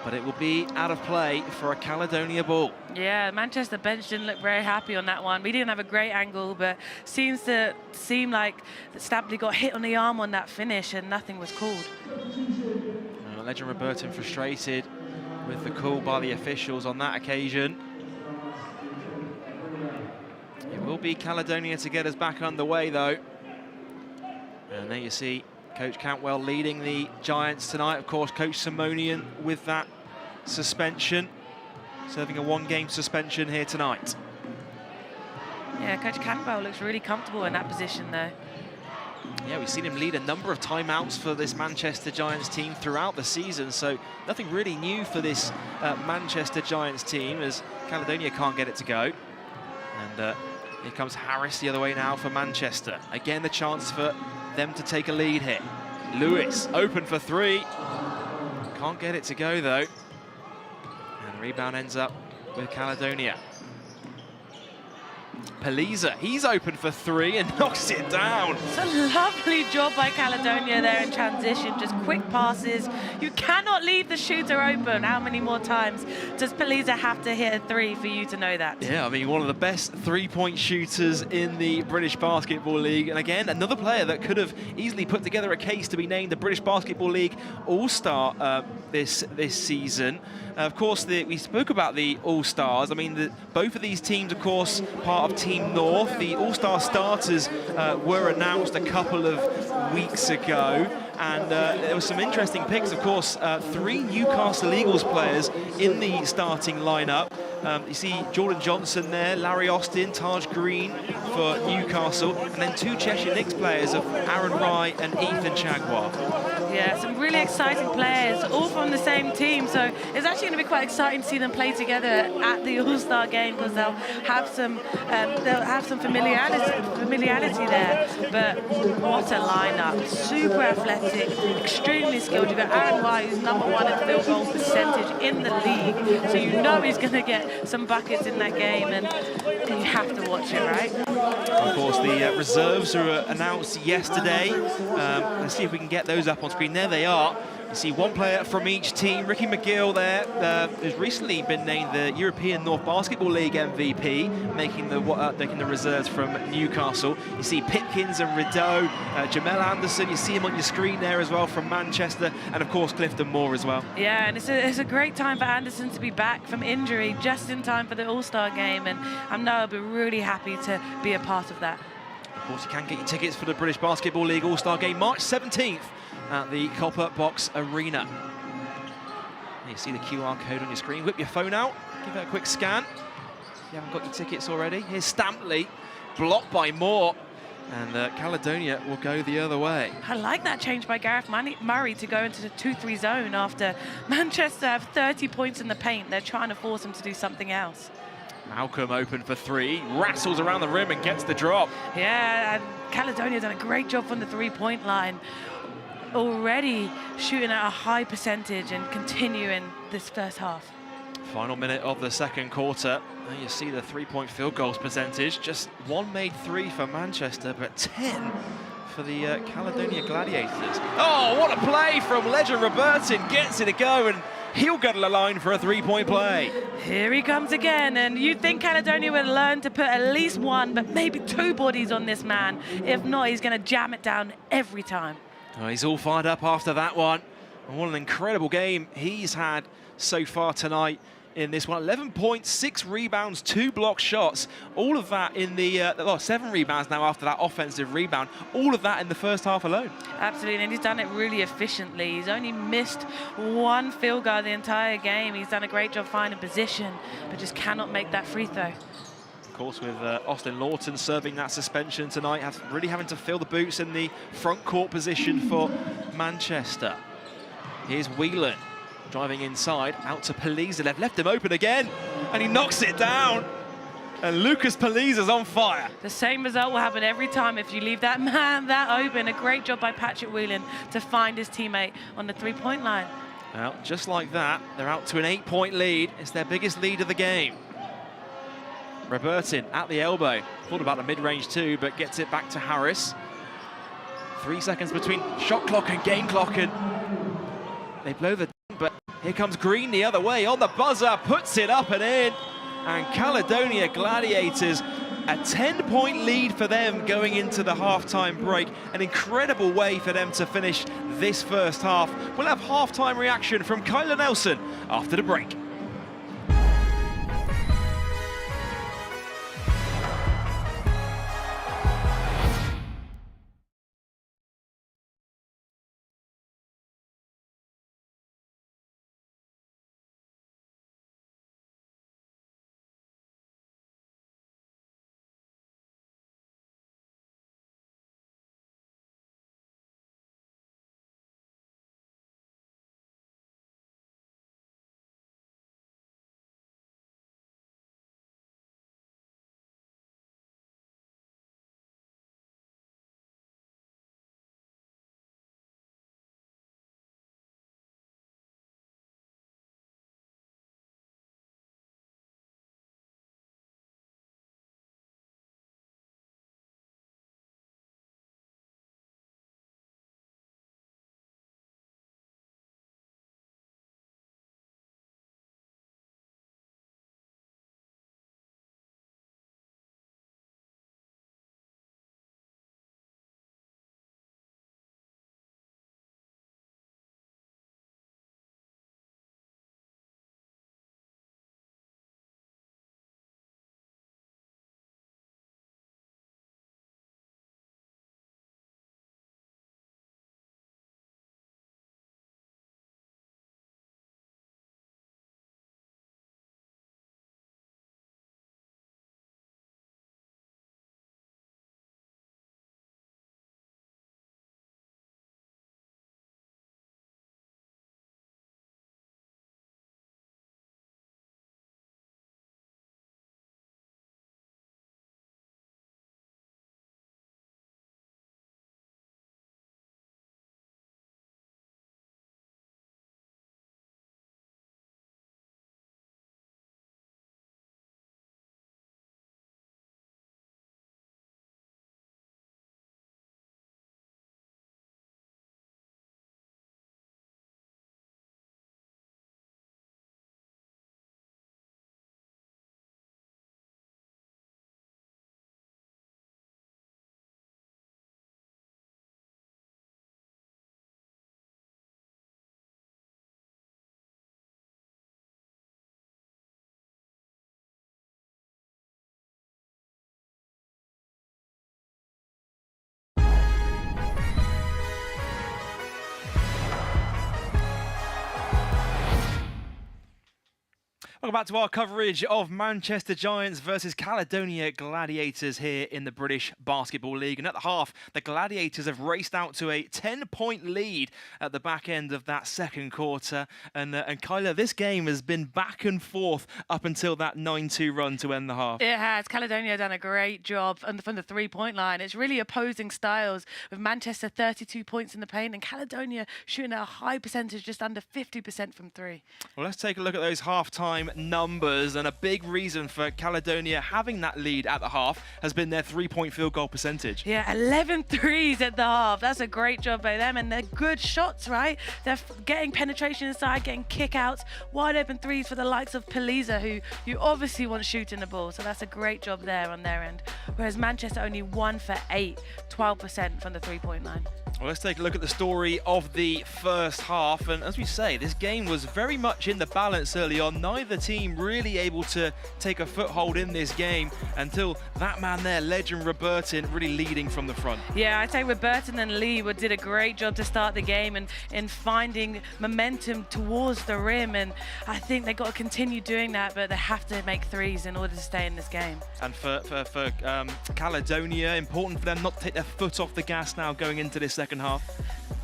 but it will be out of play for a Caledonia ball. Yeah, Manchester bench didn't look very happy on that one. We didn't have a great angle, but seem like Stampley got hit on the arm on that finish and nothing was called. Legend Robertson frustrated with the call by the officials on that occasion. It will be Caledonia to get us back underway, though. And there you see Coach Cantwell leading the Giants tonight. Of course, Coach Simonian with that suspension, serving a 1-game suspension here tonight. Yeah, Coach Cantwell looks really comfortable in that position, though. Yeah, we've seen him lead a number of timeouts for this Manchester Giants team throughout the season, so nothing really new for this Manchester Giants team as Caledonia can't get it to go. And here comes Harris the other way now for Manchester. Again, the chance for them to take a lead here. Lewis, open for 3. Can't get it to go, though. And the rebound ends up with Caledonia. Paliza, he's open for 3 and knocks it down. It's a lovely job by Caledonia there in transition, just quick passes. You cannot leave the shooter open. How many more times does Paliza have to hit a 3 for you to know that? Yeah, I mean, one of the best 3-point shooters in the British Basketball League. And again, another player that could have easily put together a case to be named the British Basketball League All-Star this season. Of course, we spoke about the All-Stars. I mean, both of these teams, of course, part of Team North. The All-Star starters were announced a couple of weeks ago. And there were some interesting picks, of course. 3 Newcastle Eagles players in the starting lineup. You see Jordan Johnson there, Larry Austin, Taj Green for Newcastle, and then 2 Cheshire Knicks players of Aaron Rye and Ethan Chagwar. Yeah, some really exciting players, all from the same team. So it's actually going to be quite exciting to see them play together at the All-Star game because they'll have some familiarity there. But what a lineup! Super athletic, extremely skilled. You've got Aaron Rye, who's #1 in field goal percentage in the league, so you know he's going to get some buckets in that game, and you have to watch it, right? Of course, the reserves were announced yesterday. Let's see if we can get those up on screen. There they are. You see 1 player from each team. Ricky McGill there, who's recently been named the European North Basketball League MVP, making the reserves from Newcastle. You see Pipkins and Rideau, Jamel Anderson. You see him on your screen there as well from Manchester, and of course Clifton Moore as well. Yeah, and it's a great time for Anderson to be back from injury just in time for the All-Star game, and I know I'll be really happy to be a part of that. Of course, you can get your tickets for the British Basketball League All-Star game March 17th. At the Copper Box Arena. You see the QR code on your screen. Whip your phone out, give it a quick scan. If you haven't got your tickets already, here's Stampley, blocked by Moore, and Caledonia will go the other way. I like that change by Gareth Murray to go into the 2-3 zone after Manchester have 30 points in the paint. They're trying to force him to do something else. Malcolm open for 3, wrestles around the rim and gets the drop. Yeah, and Caledonia done a great job from the 3-point line. Already shooting at a high percentage and continuing this first half. Final minute of the second quarter. There you see the 3-point field goals percentage. Just 1 made 3 for Manchester, but 10 for the Caledonia Gladiators. Oh, what a play from Legend Robertson. Gets it to go, and he'll go to the line for a 3-point play. Here he comes again, and you'd think Caledonia would learn to put at least 1, but maybe 2 bodies on this man. If not, he's going to jam it down every time. Oh, he's all fired up after that one. And what an incredible game he's had so far tonight in this one. 11 points, 6 rebounds, 2 block shots. All of that in the 7 rebounds now after that offensive rebound. All of that in the first half alone. Absolutely, and he's done it really efficiently. He's only missed 1 field goal the entire game. He's done a great job finding position, but just cannot make that free throw. Of course, with Austin Lawton serving that suspension tonight, really having to fill the boots in the front court position for Manchester. Here's Whelan driving inside, out to Paliza. They've left him open again, and he knocks it down. And Lucas Paliza's on fire. The same result will happen every time if you leave that man that open. A great job by Patrick Whelan to find his teammate on the three-point line. Well, just like that, they're out to an 8-point lead. It's their biggest lead of the game. Robertin at the elbow. Thought about the mid-range too, but gets it back to Harris. 3 seconds between shot clock and game clock, and they blow the but here comes Green the other way on the buzzer, puts it up and in. And Caledonia Gladiators, a 10-point lead for them going into the halftime break. An incredible way for them to finish this first half. We'll have halftime reaction from Kyler Nelson after the break. Welcome back to our coverage of Manchester Giants versus Caledonia Gladiators here in the British Basketball League. And at the half, the Gladiators have raced out to a 10-point lead at the back end of that second quarter. And Kyler, this game has been back and forth up until that 9-2 run to end the half. It has. Caledonia done a great job from the three-point line. It's really opposing styles, with Manchester 32 points in the paint and Caledonia shooting at a high percentage, just under 50% from three. Well, let's take a look at those halftime numbers, and a big reason for Caledonia having that lead at the half has been their three-point field goal percentage. Yeah, 11 threes at the half. That's a great job by them, and they're good shots, right? They're getting penetration inside, getting kick-outs, wide open threes for the likes of Paliza, who you obviously want shooting the ball, so that's a great job there on their end. Whereas Manchester only 1 for 8, 12% from the three-point line. Well, let's take a look at the story of the first half. And as we say, this game was very much in the balance early on. Neither team really able to take a foothold in this game until that man there, legend Robertin, really leading from the front. Yeah, I'd say Robertin and Lee did a great job to start the game and in finding momentum towards the rim. And I think they've got to continue doing that, but they have to make threes in order to stay in this game. And for Caledonia, important for them not to take their foot off the gas now going into this second half.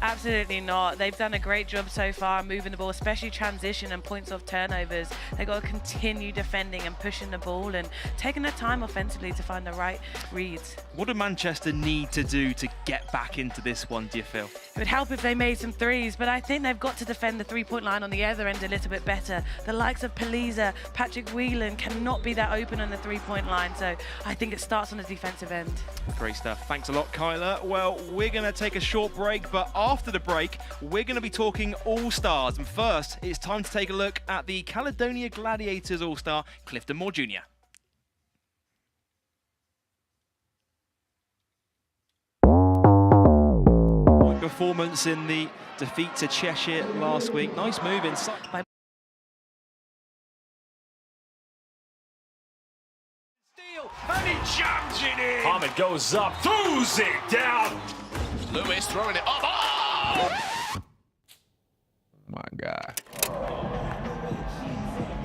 Absolutely not. They've done a great job so far moving the ball, especially transition and points off turnovers. They've got to continue defending and pushing the ball and taking their time offensively to find the right reads. What do Manchester need to do to get back into this one, do you feel? It would help if they made some threes, but I think they've got to defend the three-point line on the other end a little bit better. The likes of Paliza, Patrick Whelan cannot be that open on the three-point line, so I think it starts on the defensive end. Great stuff. Thanks a lot, Kyla. Well, we're going to take a short break, but after the break, we're going to be talking All-Stars. And first, it's time to take a look at the Caledonia Gladiators All-Star, Clifton Moore Jr. Performance in the defeat to Cheshire last week. Nice move inside. And he jams it in. Ahmed goes up, throws it down. Lewis throwing it up. Oh! My God.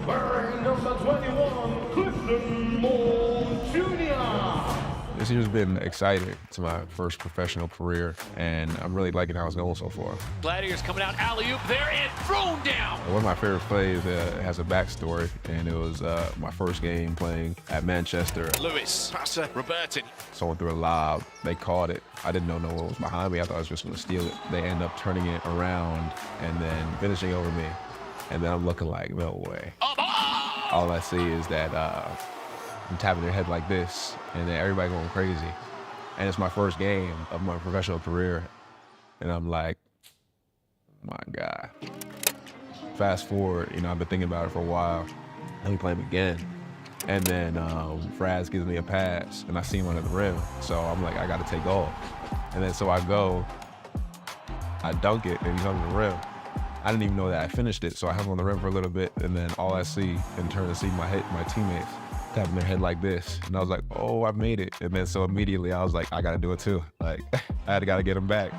Wearing number 21, Clifton Moore Jr. This year's been exciting. It's my first professional career, and I'm really liking how it's going so far. Gladiators coming out, alley-oop there and thrown down. One of my favorite plays has a backstory, and it was my first game playing at Manchester. Lewis, passer, Robertin. Someone threw a lob, they caught it. I didn't know no one was behind me. I thought I was just gonna steal it. They end up turning it around and then finishing over me. And then I'm looking like, no way. All I see is that I'm tapping their head like this, and then everybody going crazy. And it's my first game of my professional career, and I'm like, my God. Fast forward, you know, I've been thinking about it for a while. Let me play him again. And then Fraz gives me a pass, and I see him under the rim. So I'm like, I got to take off. And then so I go, I dunk it, and he's under the rim. I didn't even know that I finished it, so I hung on the rim for a little bit, and then all I see, in turn to see my teammates tapping their head like this. And I was like, oh, I made it. And then so immediately I was like, I got to do it too. Like, I got to get him back.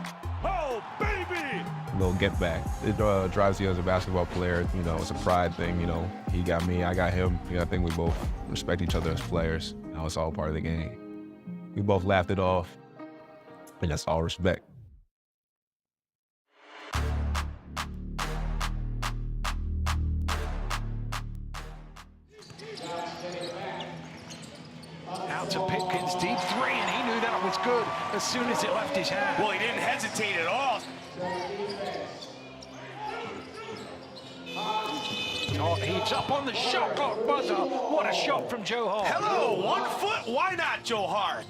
Oh, baby! A little get back. It drives you as a basketball player. You know, it's a pride thing. You know, he got me, I got him. You know, I think we both respect each other as players. Now it's all part of the game. We both laughed it off, and that's all respect. Out to Pipkins, deep three, and he knew that was good as soon as it left his hand. Well, he didn't hesitate at all. Oh, he's up on the shot clock buzzer. What a shot from Joe Hart. Hello, 1 foot. Why not, Joe Hart?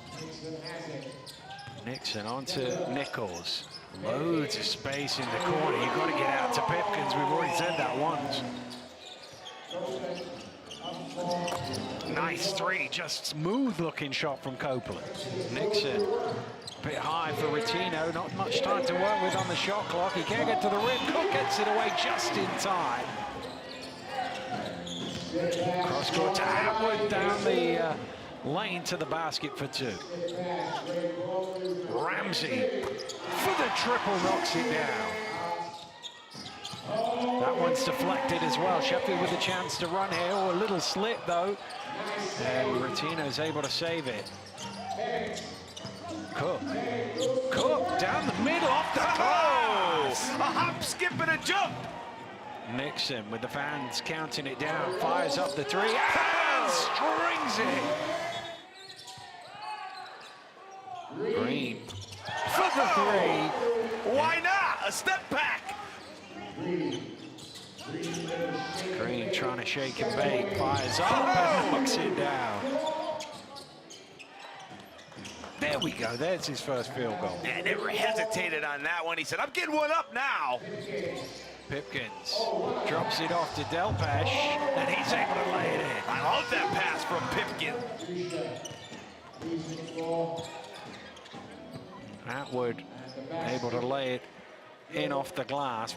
Nixon onto Nichols. Loads of space in the corner. You've got to get out to Pipkins. We've already said that once. Nice three, just smooth looking shot from Copeland. Nixon, a bit high for Retino, not much time to work with on the shot clock. He can't get to the rim, Cook gets it away just in time. Cross court to Atwood, down the lane to the basket for two. Ramsey for the triple, knocks it down. That one's deflected as well. Sheffield with a chance to run here. Oh, a little slit though. And Retino's able to save it. Cook down the middle off the glass. A hop, skip, and a jump. Nixon with the fans counting it down. Fires up the three and strings it. Green for the three. Why not? A step back. Green trying to shake and bake, fires up and knocks it down. There we go, there's his first field goal. Yeah, never hesitated on that one. He said, I'm getting one up now. Pipkins drops it off to Delpesh, and he's able to lay it in. I love that pass from Pipkin. Atwood able to lay it in off the glass.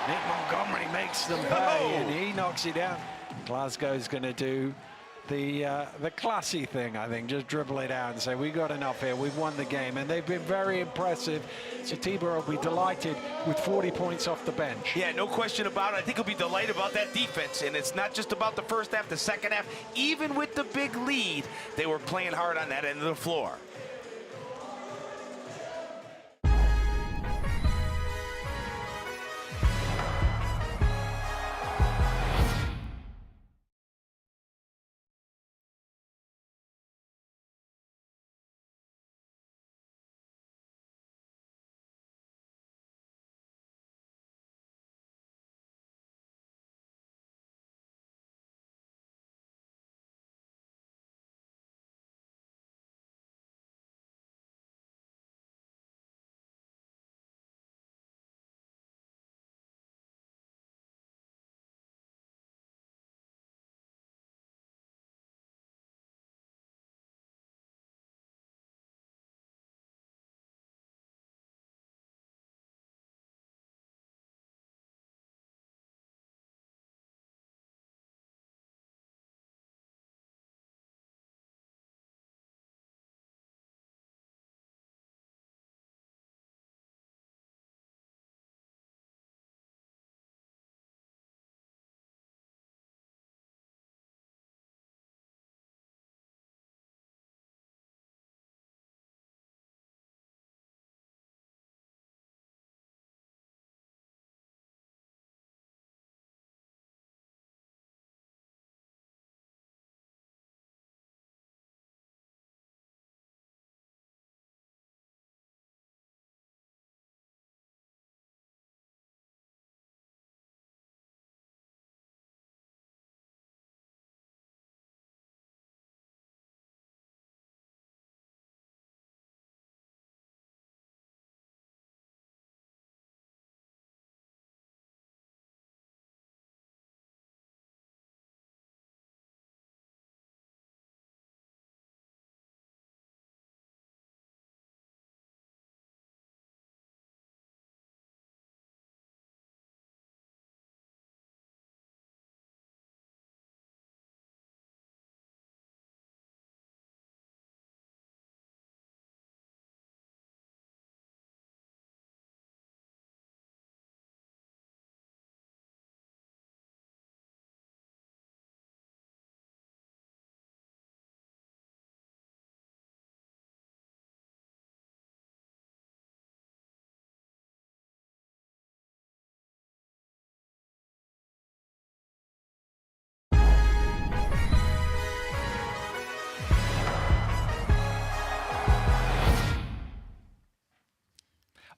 Nick Montgomery makes them pay, and he knocks it down. Glasgow's going to do the classy thing, I think, just dribble it out and say, we got enough here, we've won the game, and they've been very impressive. So Tibor will be delighted with 40 points off the bench. Yeah, no question about it. I think he'll be delighted about that defense, and it's not just about the first half, the second half. Even with the big lead, they were playing hard on that end of the floor.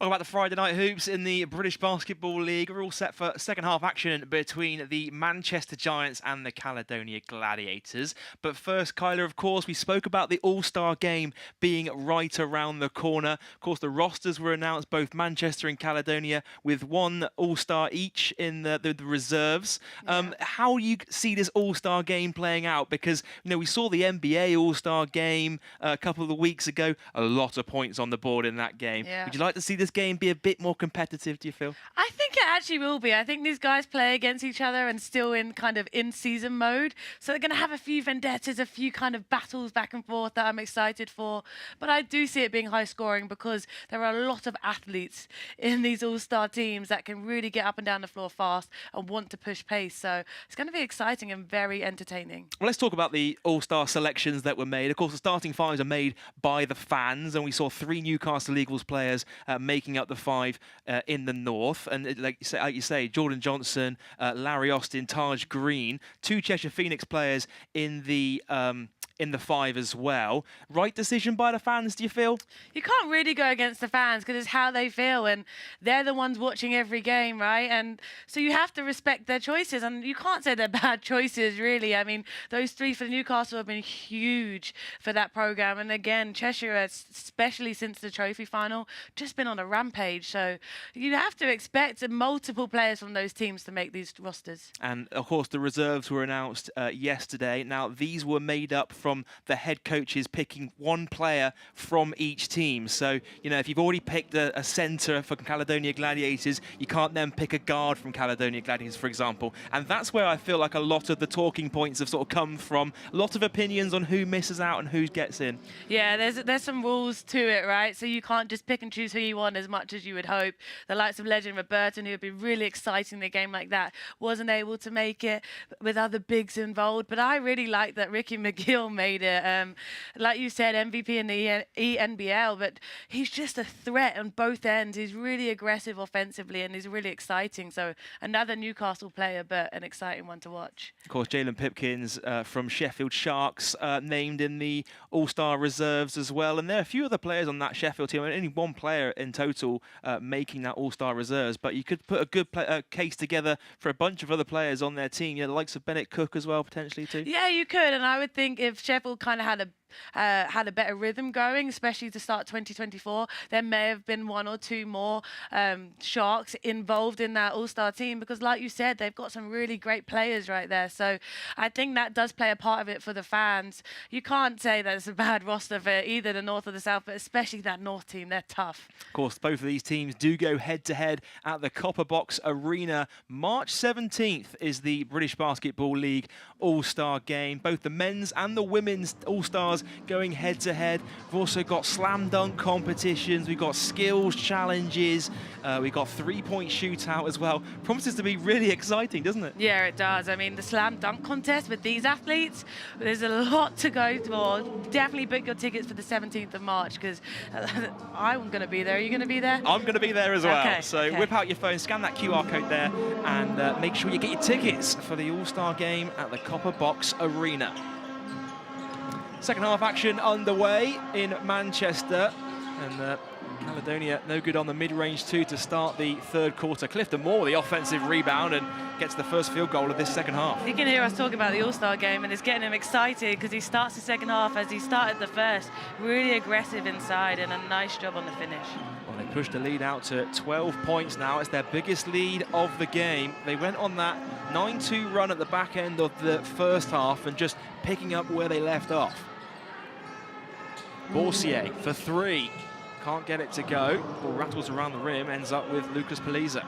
talk about the Friday night hoops in the British Basketball League. We're all set for second half action between the Manchester Giants and the Caledonia Gladiators. But first, Kyler, of course, we spoke about the All-Star game being right around the corner. Of course, the rosters were announced, both Manchester and Caledonia, with one All-Star each in the reserves. Yeah. How do you see this All-Star game playing out? Because, you know, we saw the NBA All-Star game a couple of weeks ago. A lot of points on the board in that game. Yeah. Would you like to see this game be a bit more competitive, do you feel? I think it actually will be. I think these guys play against each other and still in kind of in-season mode. So they're going to have a few vendettas, a few kind of battles back and forth that I'm excited for. But I do see it being high scoring because there are a lot of athletes in these all-star teams that can really get up and down the floor fast and want to push pace. So it's going to be exciting and very entertaining. Well, let's talk about the all-star selections that were made. Of course, the starting fives are made by the fans, and we saw 3 Newcastle Eagles players making up the 5 in the north. And like you say, Jordan Johnson, Larry Austin, Taj Green, 2 Cheshire Phoenix players in the 5 as well. Right decision by the fans, do you feel? You can't really go against the fans because it's how they feel and they're the ones watching every game, right? And so you have to respect their choices, and you can't say they're bad choices, really. I mean, those 3 for Newcastle have been huge for that programme. And again, Cheshire, especially since the trophy final, just been on a rampage. So you have to expect multiple players from those teams to make these rosters. And of course, the reserves were announced yesterday. Now, these were made up from the head coaches picking 1 player from each team. So, you know, if you've already picked a centre for Caledonia Gladiators, you can't then pick a guard from Caledonia Gladiators, for example. And that's where I feel like a lot of the talking points have sort of come from. A lot of opinions on who misses out and who gets in. Yeah, there's some rules to it, right? So you can't just pick and choose who you want as much as you would hope. The likes of legend Roberton, who would be really exciting in a game like that, wasn't able to make it with other bigs involved. But I really like that Ricky McGill made it. Like you said, MVP in the ENBL, but he's just a threat on both ends. He's really aggressive offensively and he's really exciting. So another Newcastle player, but an exciting one to watch. Of course, Jalen Pipkins from Sheffield Sharks named in the All-Star reserves as well. And there are a few other players on that Sheffield team. Only 1 player in total making that All-Star reserves. But you could put a good case together for a bunch of other players on their team. You know, the likes of Bennett Cook as well, potentially, too. Yeah, you could. And I would think if Sheffield kind of had a better rhythm going, especially to start 2024, there may have been 1 or 2 more Sharks involved in that All-Star team because, like you said, they've got some really great players right there. So I think that does play a part of it for the fans. You can't say that it's a bad roster for either the North or the South, but especially that North team. They're tough. Of course, both of these teams do go head-to-head at the Copper Box Arena. March 17th is the British Basketball League All-Star game. Both the men's and the women's All-Stars going head-to-head. We've also got slam dunk competitions. We've got skills challenges. We've got 3-point shootout as well. Promises to be really exciting, doesn't it? Yeah, it does. I mean, the slam dunk contest with these athletes, there's a lot to go for. Definitely book your tickets for the 17th of March because I'm going to be there. Are you going to be there? I'm going to be there as well. Okay, So okay. whip out your phone, scan that QR code there, and make sure you get your tickets for the All-Star game at the Copper Box Arena. Second half action underway in Manchester, and Caledonia no good on the mid-range 2 to start the 3rd quarter. Clifton Moore, the offensive rebound, and gets the first field goal of this second half. You can hear us talking about the All-Star game, and it's getting him excited because he starts the second half as he started the first. Really aggressive inside and a nice job on the finish. Well, they pushed the lead out to 12 points now. It's their biggest lead of the game. They went on that 9-2 run at the back end of the first half and just picking up where they left off. Borsier for 3. Can't get it to go. Ball rattles around the rim, ends up with Lucas Paliza.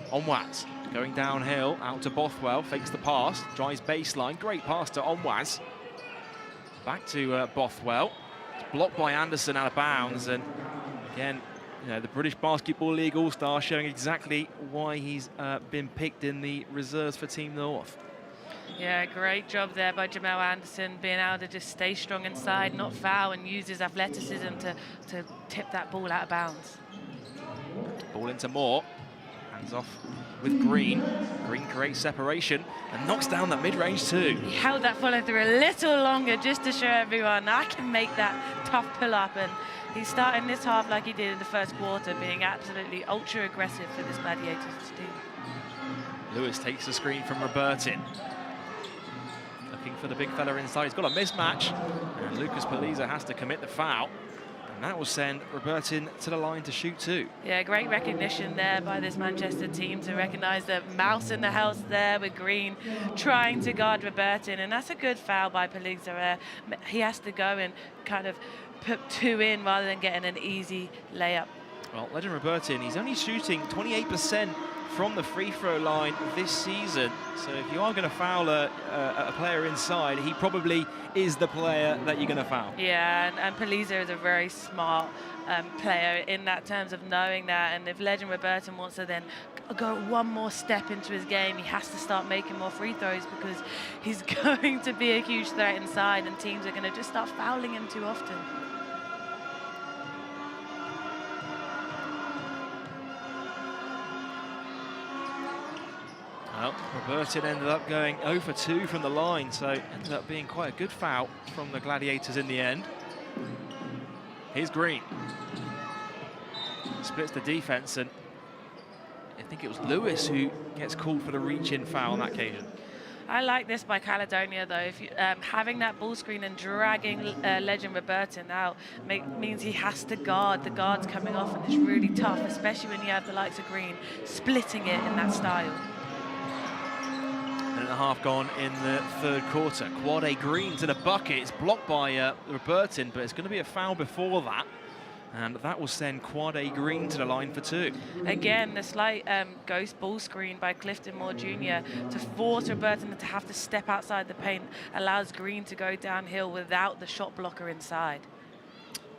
Onwaz going downhill, out to Bothwell, fakes the pass, drives baseline, great pass to Onwaz. Back to Bothwell. It's blocked by Anderson out of bounds, and again, you know, the British Basketball League All-Star showing exactly why he's been picked in the reserves for Team North. Yeah, great job there by Jamel Anderson, being able to just stay strong inside, not foul, and use his athleticism to tip that ball out of bounds. Ball into Moore. Hands off with Green. Green creates separation and knocks down that mid-range too. He held that follow through a little longer just to show everyone I can make that tough pull-up, and he's starting this half like he did in the first quarter, being absolutely ultra aggressive for this Gladiators team. Lewis takes the screen from Robertin. Looking for the big fella inside. He's got a mismatch, and Lucas Paliza has to commit the foul. And that will send Robertin to the line to shoot too. Yeah, great recognition there by this Manchester team to recognise the mouse in the house there with Green trying to guard Robertin, and that's a good foul by Paliza there. He has to go and kind of put 2 in rather than getting an easy layup. Well, Legend Robertin, he's only shooting 28% from the free throw line this season. So if you are going to foul a player inside, he probably is the player that you're going to foul. Yeah, and Paliza is a very smart player in that terms of knowing that. And if Legend Robertin wants to then go one more step into his game, he has to start making more free throws, because he's going to be a huge threat inside, and teams are going to just start fouling him too often. Well, Robertin ended up going 0 for 2 from the line, so ended up being quite a good foul from the Gladiators in the end. Here's Green. Splits the defense, and I think it was Lewis who gets called for the reach-in foul on that occasion. I like this by Caledonia, though. If you, having that ball screen and dragging Legend Robertin out means he has to guard the guards coming off, and it's really tough, especially when you have the likes of Green splitting it in that style. 1.5 gone in the third quarter. Quad A Green to the bucket. It's blocked by Robertin, but it's going to be a foul before that. And that will send Quad A Green to the line for 2. Again, the slight ghost ball screen by Clifton Moore Jr. to force Robertin to have to step outside the paint allows Green to go downhill without the shot blocker inside.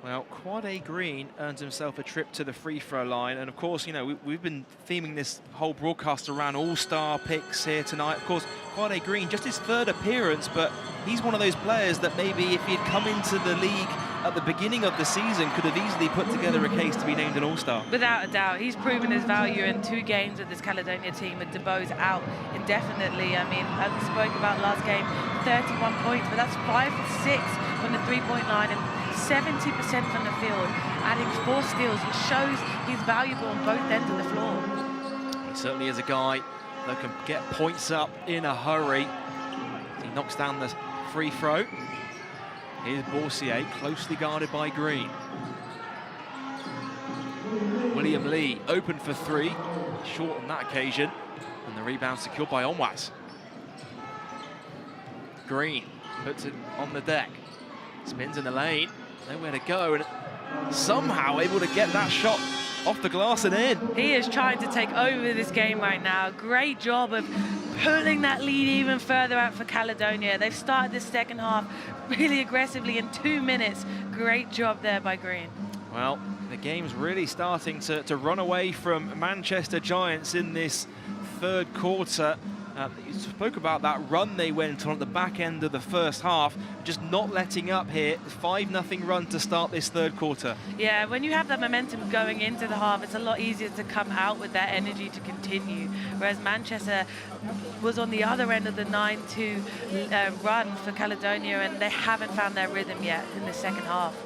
Well, Quad A Green earns himself a trip to the free throw line. And of course, you know, we've been theming this whole broadcast around all-star picks here tonight. Of course, Quad A Green, just his 3rd appearance, but he's one of those players that maybe if he'd come into the league at the beginning of the season, could have easily put together a case to be named an all-star. Without a doubt, he's proven his value in 2 games with this Caledonia team, with DeBose out indefinitely. I mean, as we spoke about last game, 31 points, but that's 5 for 6 from the three-point line and 70% from the field, adding 4 steals, which shows he's valuable on both ends of the floor. He certainly is a guy that can get points up in a hurry. He knocks down the free throw. Here's Borsier, closely guarded by Green. William Lee open for 3, short on that occasion, and the rebound secured by Onwas. Green puts it on the deck, spins in the lane, nowhere to go, and somehow able to get that shot off the glass and in. He is trying to take over this game right now. Great job of pulling that lead even further out for Caledonia. They've started this second half really aggressively in 2 minutes. Great job there by Green. Well, the game's really starting to run away from Manchester Giants in this third quarter. You spoke about that run they went on at the back end of the first half, just not letting up here. 5-0 run to start this third quarter. Yeah, when you have that momentum going into the half, it's a lot easier to come out with that energy to continue. Whereas Manchester was on the other end of the 9-2 run for Caledonia, and they haven't found their rhythm yet in the second half.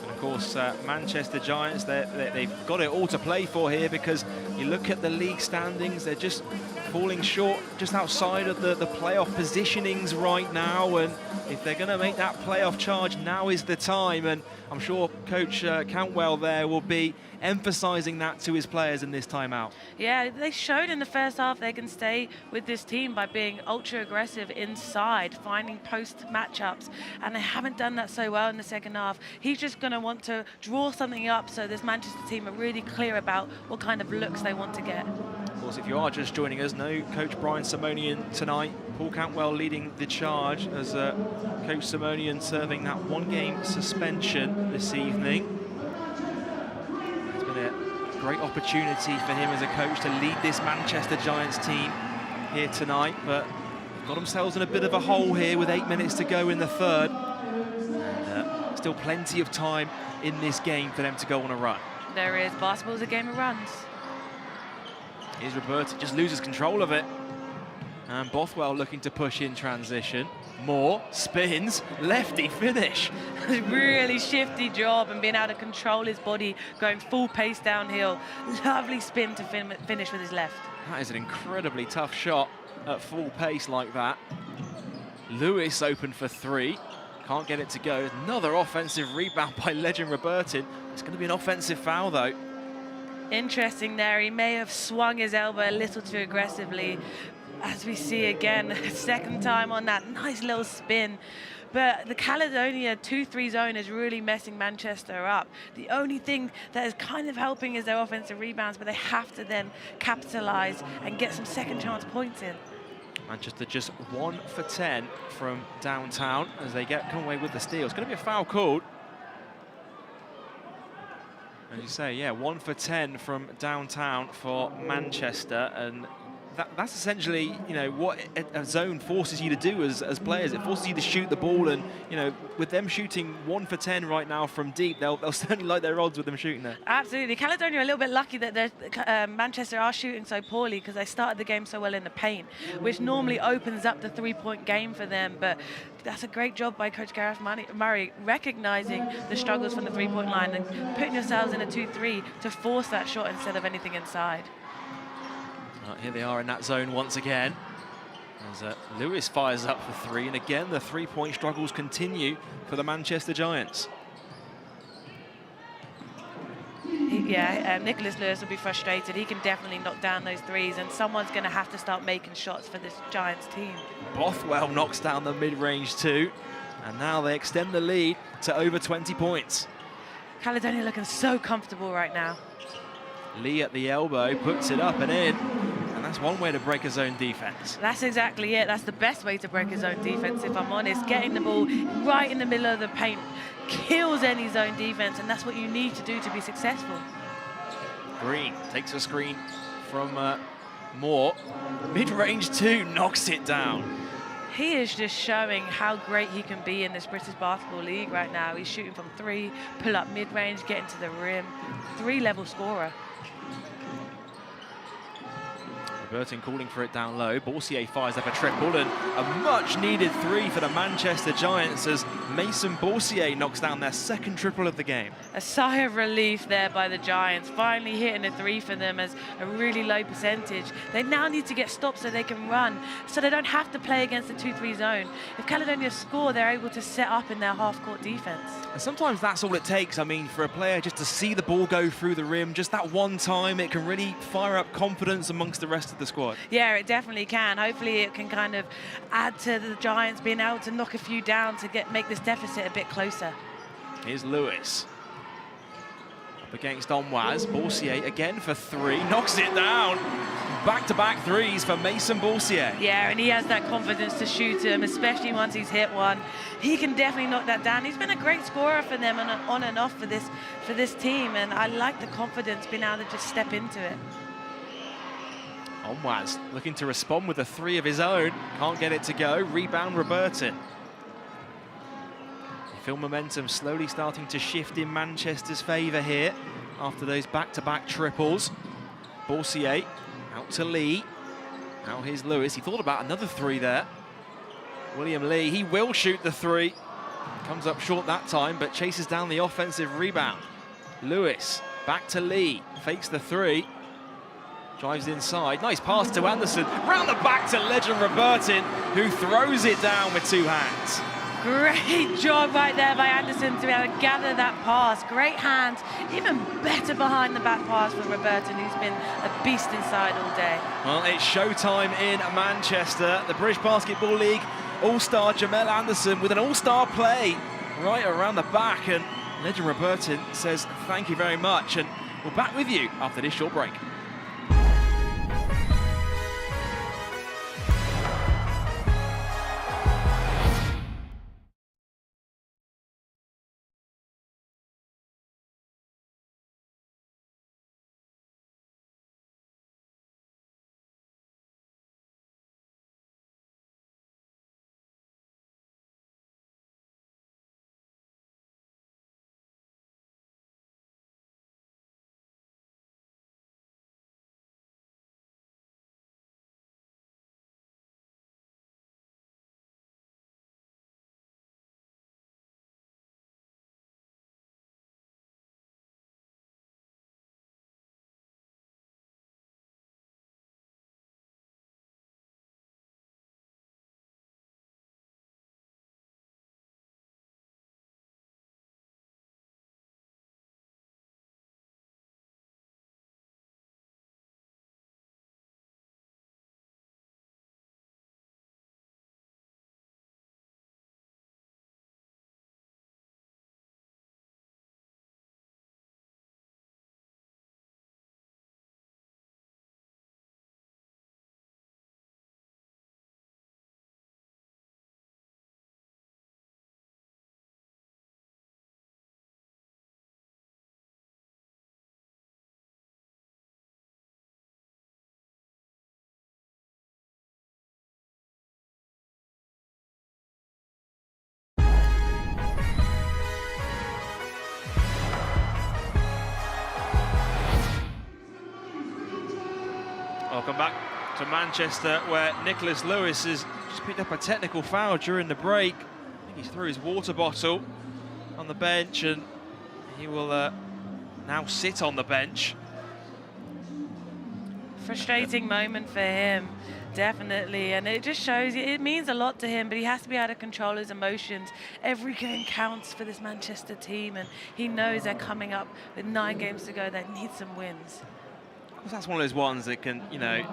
And of course, Manchester Giants, they've got it all to play for here, because you look at the league standings, they're just falling short just outside of the playoff positionings right now, and if they're going to make that playoff charge, now is the time. And I'm sure Coach Cantwell there will be emphasizing that to his players in this timeout. Yeah, they showed in the first half they can stay with this team by being ultra aggressive inside, finding post matchups, and they haven't done that so well in the second half. He's just going to want to draw something up, so this Manchester team are really clear about what kind of looks they want to get. Of course, if you are just joining us, no Coach Brian Simonian tonight. Paul Cantwell leading the charge as Coach Simonian serving that 1-game suspension this evening. It's been a great opportunity for him as a coach to lead this Manchester Giants team here tonight, but got themselves in a bit of a hole here with 8 minutes to go in the third. And, still plenty of time in this game for them to go on a run. There is. Basketball's a game of runs. Here's Roberta, just loses control of it. And Bothwell looking to push in transition. Moore spins, lefty finish. Really shifty job and being able to control his body, going full pace downhill. Lovely spin to finish with his left. That is an incredibly tough shot at full pace like that. Lewis open for 3. Can't get it to go. Another offensive rebound by Legend Robertin. It's going to be an offensive foul, though. Interesting there. He may have swung his elbow a little too aggressively. As we see again, second time on that nice little spin. But the Caledonia 2-3 zone is really messing Manchester up. The only thing that is kind of helping is their offensive rebounds, but they have to then capitalize and get some second chance points in. Manchester just 1 for 10 from downtown as they come away with the steal. It's going to be a foul called. As you say, yeah, 1 for 10 from downtown for Manchester, and that's essentially, you know, what a zone forces you to do as players. It forces you to shoot the ball, and you know, with them shooting 1 for 10 right now from deep, they'll certainly like their odds with them shooting there. Absolutely. Caledonia are a little bit lucky that Manchester are shooting so poorly because they started the game so well in the paint, which normally opens up the three-point game for them. But that's a great job by Coach Gareth Murray, recognizing the struggles from the three-point line and putting yourselves in a 2-3 to force that shot instead of anything inside. Here they are in that zone once again. As Lewis fires up for 3, and again the three-point struggles continue for the Manchester Giants. Nicholas Lewis will be frustrated. He can definitely knock down those threes, and someone's going to have to start making shots for this Giants team. Bothwell knocks down the mid-range too, and now they extend the lead to over 20 points. Caledonia looking so comfortable right now. Lee at the elbow, puts it up and in, and that's one way to break a zone defense. That's exactly it. That's the best way to break a zone defense, if I'm honest. Getting the ball right in the middle of the paint kills any zone defense, and that's what you need to do to be successful. Green takes a screen from Moore. Mid-range 2, knocks it down. He is just showing how great he can be in this British Basketball League right now. He's shooting from 3, pull up mid-range, getting to the rim. 3-level scorer. Robertin calling for it down low. Borsier fires up a triple, and a much-needed 3 for the Manchester Giants as Mason Borsier knocks down their second triple of the game. A sigh of relief there by the Giants, finally hitting a 3 for them as a really low percentage. They now need to get stops so they can run, so they don't have to play against the 2-3 zone. If Caledonia score, they're able to set up in their half-court defense. And sometimes that's all it takes. I mean, for a player just to see the ball go through the rim, just that one time, it can really fire up confidence amongst the rest of the squad. Yeah, it definitely can. Hopefully it can kind of add to the Giants being able to knock a few down to make this deficit a bit closer. Here's Lewis. Up against Onwaz. Borsier again for 3. Knocks it down. Back-to-back threes for Mason Borsier. Yeah, and he has that confidence to shoot him, especially once he's hit one. He can definitely knock that down. He's been a great scorer for them and on and off for this team, and I like the confidence being able to just step into it. Onwaz looking to respond with a 3 of his own. Can't get it to go. Rebound Robertin. You feel momentum slowly starting to shift in Manchester's favour here after those back-to-back triples. Borsier out to Lee. Now here's Lewis. He thought about another 3 there. William Lee, he will shoot the 3. Comes up short that time, but chases down the offensive rebound. Lewis back to Lee. Fakes the 3. Drives inside. Nice pass to Anderson. Round the back to Legend Robertin, who throws it down with 2 hands. Great job right there by Anderson to be able to gather that pass. Great hands. Even better behind the back pass from Robertin, who's been a beast inside all day. Well, it's showtime in Manchester. The British Basketball League All-Star Jamel Anderson with an all-star play right around the back. And Legend Robertin says thank you very much. And we're back with you after this short break. Welcome back to Manchester, where Nicholas Lewis has just picked up a technical foul during the break. I think he threw his water bottle on the bench, and he will now sit on the bench. Frustrating moment for him, definitely, and it just shows it means a lot to him, but he has to be able to control his emotions. Every game counts for this Manchester team, and he knows they're coming up with 9 games to go. They need some wins. That's one of those ones that can, you know,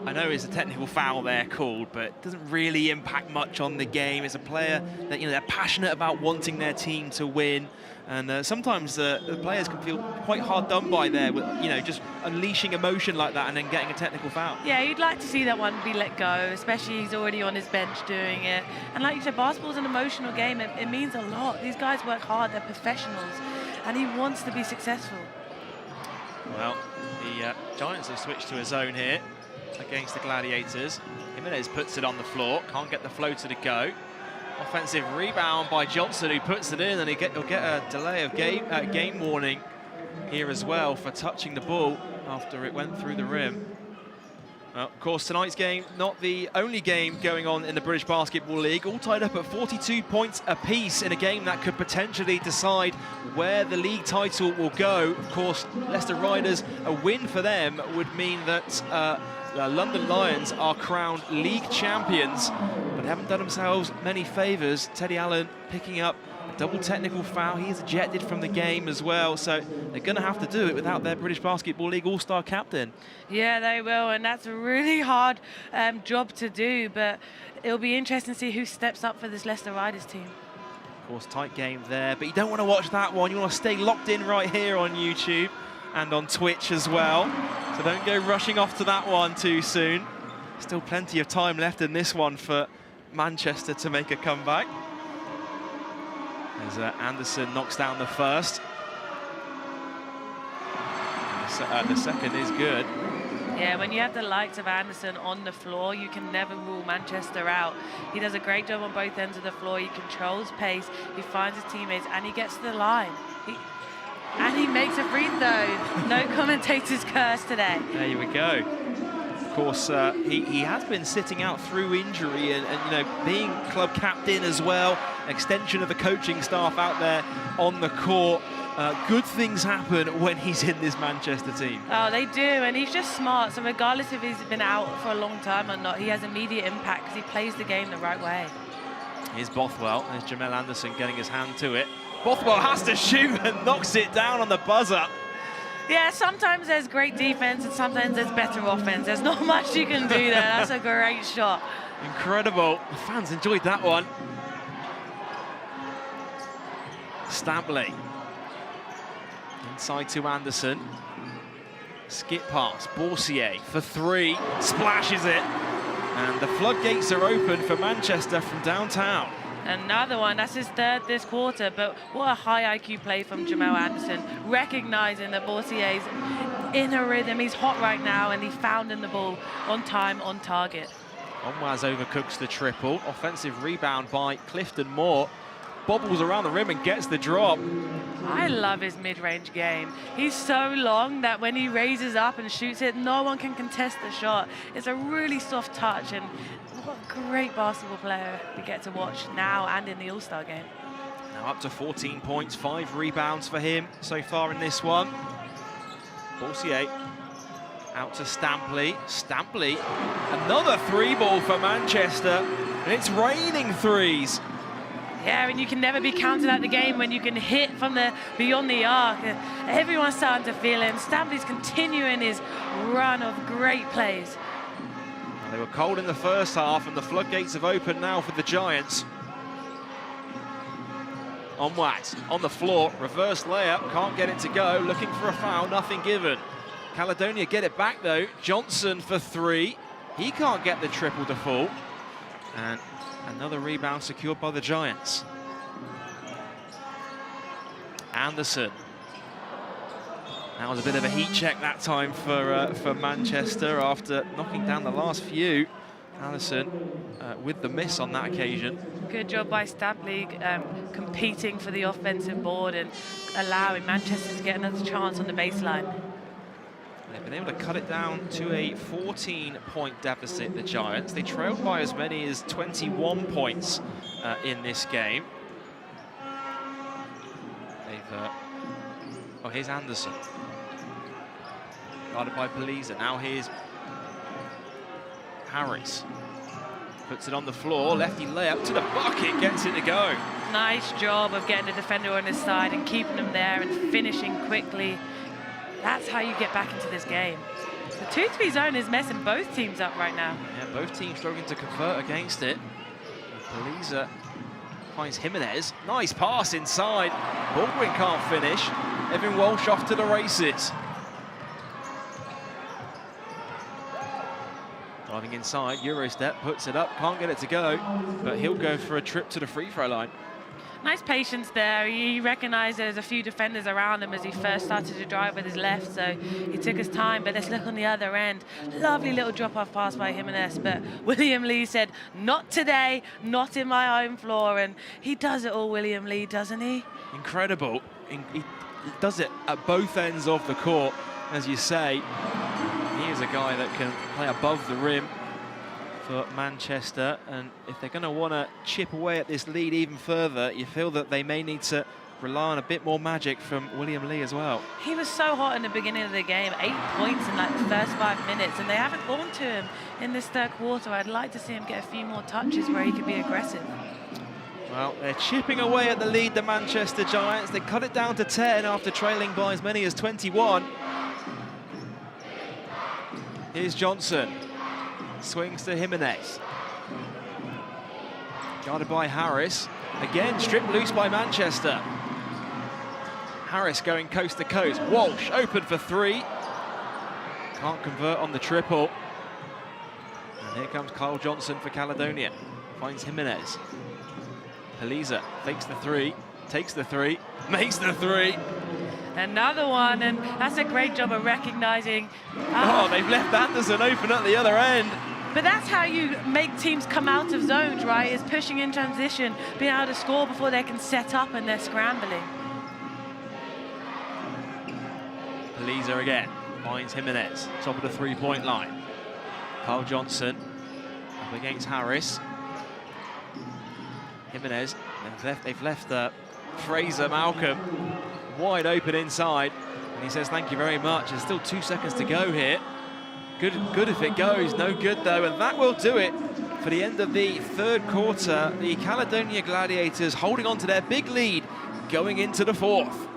I know it's a technical foul there called, but it doesn't really impact much on the game. It's a player that, you know, they're passionate about wanting their team to win. And sometimes the players can feel quite hard done by there with, you know, just unleashing emotion like that and then getting a technical foul. Yeah, you'd like to see that one be let go, especially he's already on his bench doing it. And like you said, basketball's an emotional game. It means a lot. These guys work hard. They're professionals. And he wants to be successful. Well, the Giants have switched to a zone here against the Gladiators. Jimenez puts it on the floor, can't get the floater to go. Offensive rebound by Johnson, who puts it in, and he'll get a delay of game warning here as well for touching the ball after it went through the rim. Well, of course, tonight's game, not the only game going on in the British Basketball League, all tied up at 42 points apiece in a game that could potentially decide where the league title will go. Of course, Leicester Riders, a win for them would mean that the London Lions are crowned league champions, but haven't done themselves many favours. Teddy Allen picking up a double technical foul. He's ejected from the game as well, so they're going to have to do it without their British Basketball League All-Star captain. Yeah, they will, and that's a really hard job to do, but it'll be interesting to see who steps up for this Leicester Riders team. Of course, tight game there, but you don't want to watch that one. You want to stay locked in right here on YouTube and on Twitch as well, so don't go rushing off to that one too soon. Still plenty of time left in this one for Manchester to make a comeback. As Anderson knocks down the first. The second is good. Yeah, when you have the likes of Anderson on the floor, you can never rule Manchester out. He does a great job on both ends of the floor. He controls pace, he finds his teammates, and he gets to the line. And he makes a free throw. No commentators curse today. There we go. Of course, he has been sitting out through injury and you know, being club captain as well, extension of the coaching staff out there on the court. Good things happen when he's in this Manchester team. Oh, they do, and he's just smart. So regardless if he's been out for a long time or not, he has immediate impact because he plays the game the right way. Here's Bothwell. There's Jamel Anderson getting his hand to it. Bothwell has to shoot and knocks it down on the buzzer. Yeah, sometimes there's great defense and sometimes there's better offense. There's not much you can do there. That's a great shot. Incredible. The fans enjoyed that one. Stampley. Inside to Anderson. Skip pass. Borsier for 3. Splashes it. And the floodgates are open for Manchester from downtown. Another one, that's his third this quarter, but what a high IQ play from Jamel Anderson, recognizing that Borsier's in a rhythm. He's hot right now, and he found in the ball on time, on target. Onwaz overcooks the triple. Offensive rebound by Clifton Moore. Bobbles around the rim and gets the drop. I love his mid-range game. He's so long that when he raises up and shoots it, no one can contest the shot. It's a really soft touch, and what a great basketball player we get to watch now and in the All-Star game. Now up to 14 points, 5 rebounds for him so far in this one. Borsier out to Stampley. Stampley, another 3-ball for Manchester, and it's raining threes. Yeah, and you can never be counted out the game when you can hit from the beyond the arc. Everyone's starting to feel him. Stampley's continuing his run of great plays. They were cold in the first half, and the floodgates have opened now for the Giants. Onwaz on the floor, reverse layup, can't get it to go, looking for a foul, nothing given. Caledonia get it back though. Johnson for 3. He can't get the triple to fall. And another rebound secured by the Giants. Anderson. That was a bit of a heat check that time for Manchester after knocking down the last few. Anderson with the miss on that occasion. Good job by Stampley competing for the offensive board and allowing Manchester to get another chance on the baseline. They've been able to cut it down to a 14-point deficit, the Giants. They trailed by as many as 21 points in this game. Oh, here's Anderson. Guarded by Paliza. Now here's Harris. Puts it on the floor. Lefty layup to the bucket. Gets it to go. Nice job of getting the defender on his side and keeping him there and finishing quickly. That's how you get back into this game. The 2-3 zone is messing both teams up right now. Yeah, both teams struggling to convert against it. Paliza finds Jimenez. Nice pass inside. Baldwin can't finish. Evan Walsh off to the races. Driving inside, Eurostep puts it up, can't get it to go, but he'll go for a trip to the free throw line. Nice patience there. He recognized there's a few defenders around him as he first started to drive with his left, so he took his time. But let's look on the other end. Lovely little drop-off pass by Jimenez, but William Lee said, not today, not in my own floor, and he does it all, William Lee, doesn't he? Incredible. He does it at both ends of the court, as you say. He is a guy that can play above the rim for Manchester, and if they're going to want to chip away at this lead even further, you feel that they may need to rely on a bit more magic from William Lee as well. He was so hot in the beginning of the game, 8 points in like the first 5 minutes, and they haven't gone to him in this third quarter. I'd like to see him get a few more touches where he could be aggressive. Well, they're chipping away at the lead, the Manchester Giants. They cut it down to 10 after trailing by as many as 21. Here's Johnson. Swings to Jimenez. Guarded by Harris. Again, stripped loose by Manchester. Harris going coast to coast. Walsh open for 3. Can't convert on the triple. And here comes Kyle Johnson for Caledonia. Finds Jimenez. Paliza fakes the 3, takes the 3, makes the 3. Another one, and that's a great job of recognizing. Oh, they've left Anderson open at the other end. But that's how you make teams come out of zones, right? Is pushing in transition, being able to score before they can set up and they're scrambling. Paliza again, finds Jimenez, top of the 3-point line. Kyle Johnson up against Harris. Jimenez, they've left Fraser Malcolm wide open inside, and he says thank you very much. There's still 2 seconds to go here. Good if it goes, no good though, and that will do it for the end of the third quarter. The Caledonia Gladiators holding on to their big lead going into the fourth.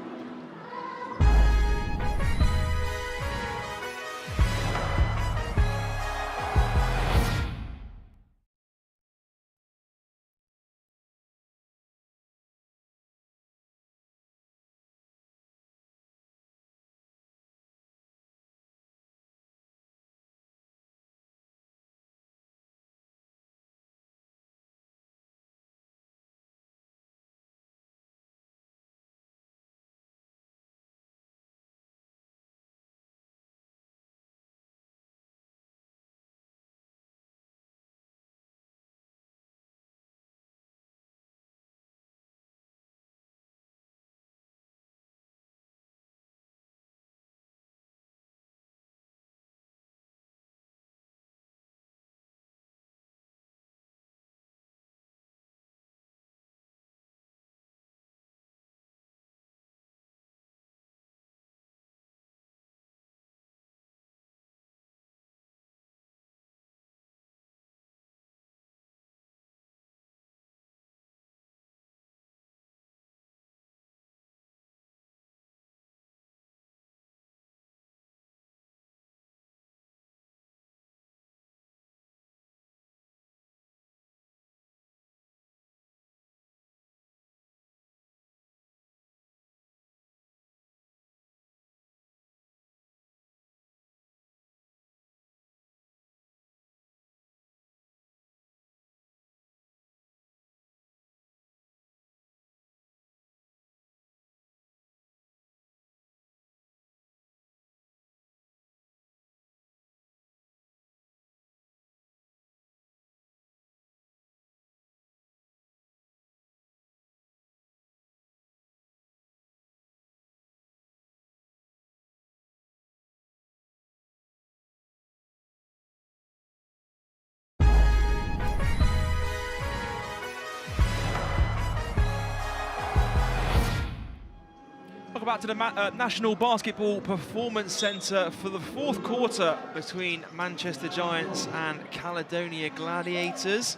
Welcome back to the National Basketball Performance Centre for the fourth quarter between Manchester Giants and Caledonia Gladiators.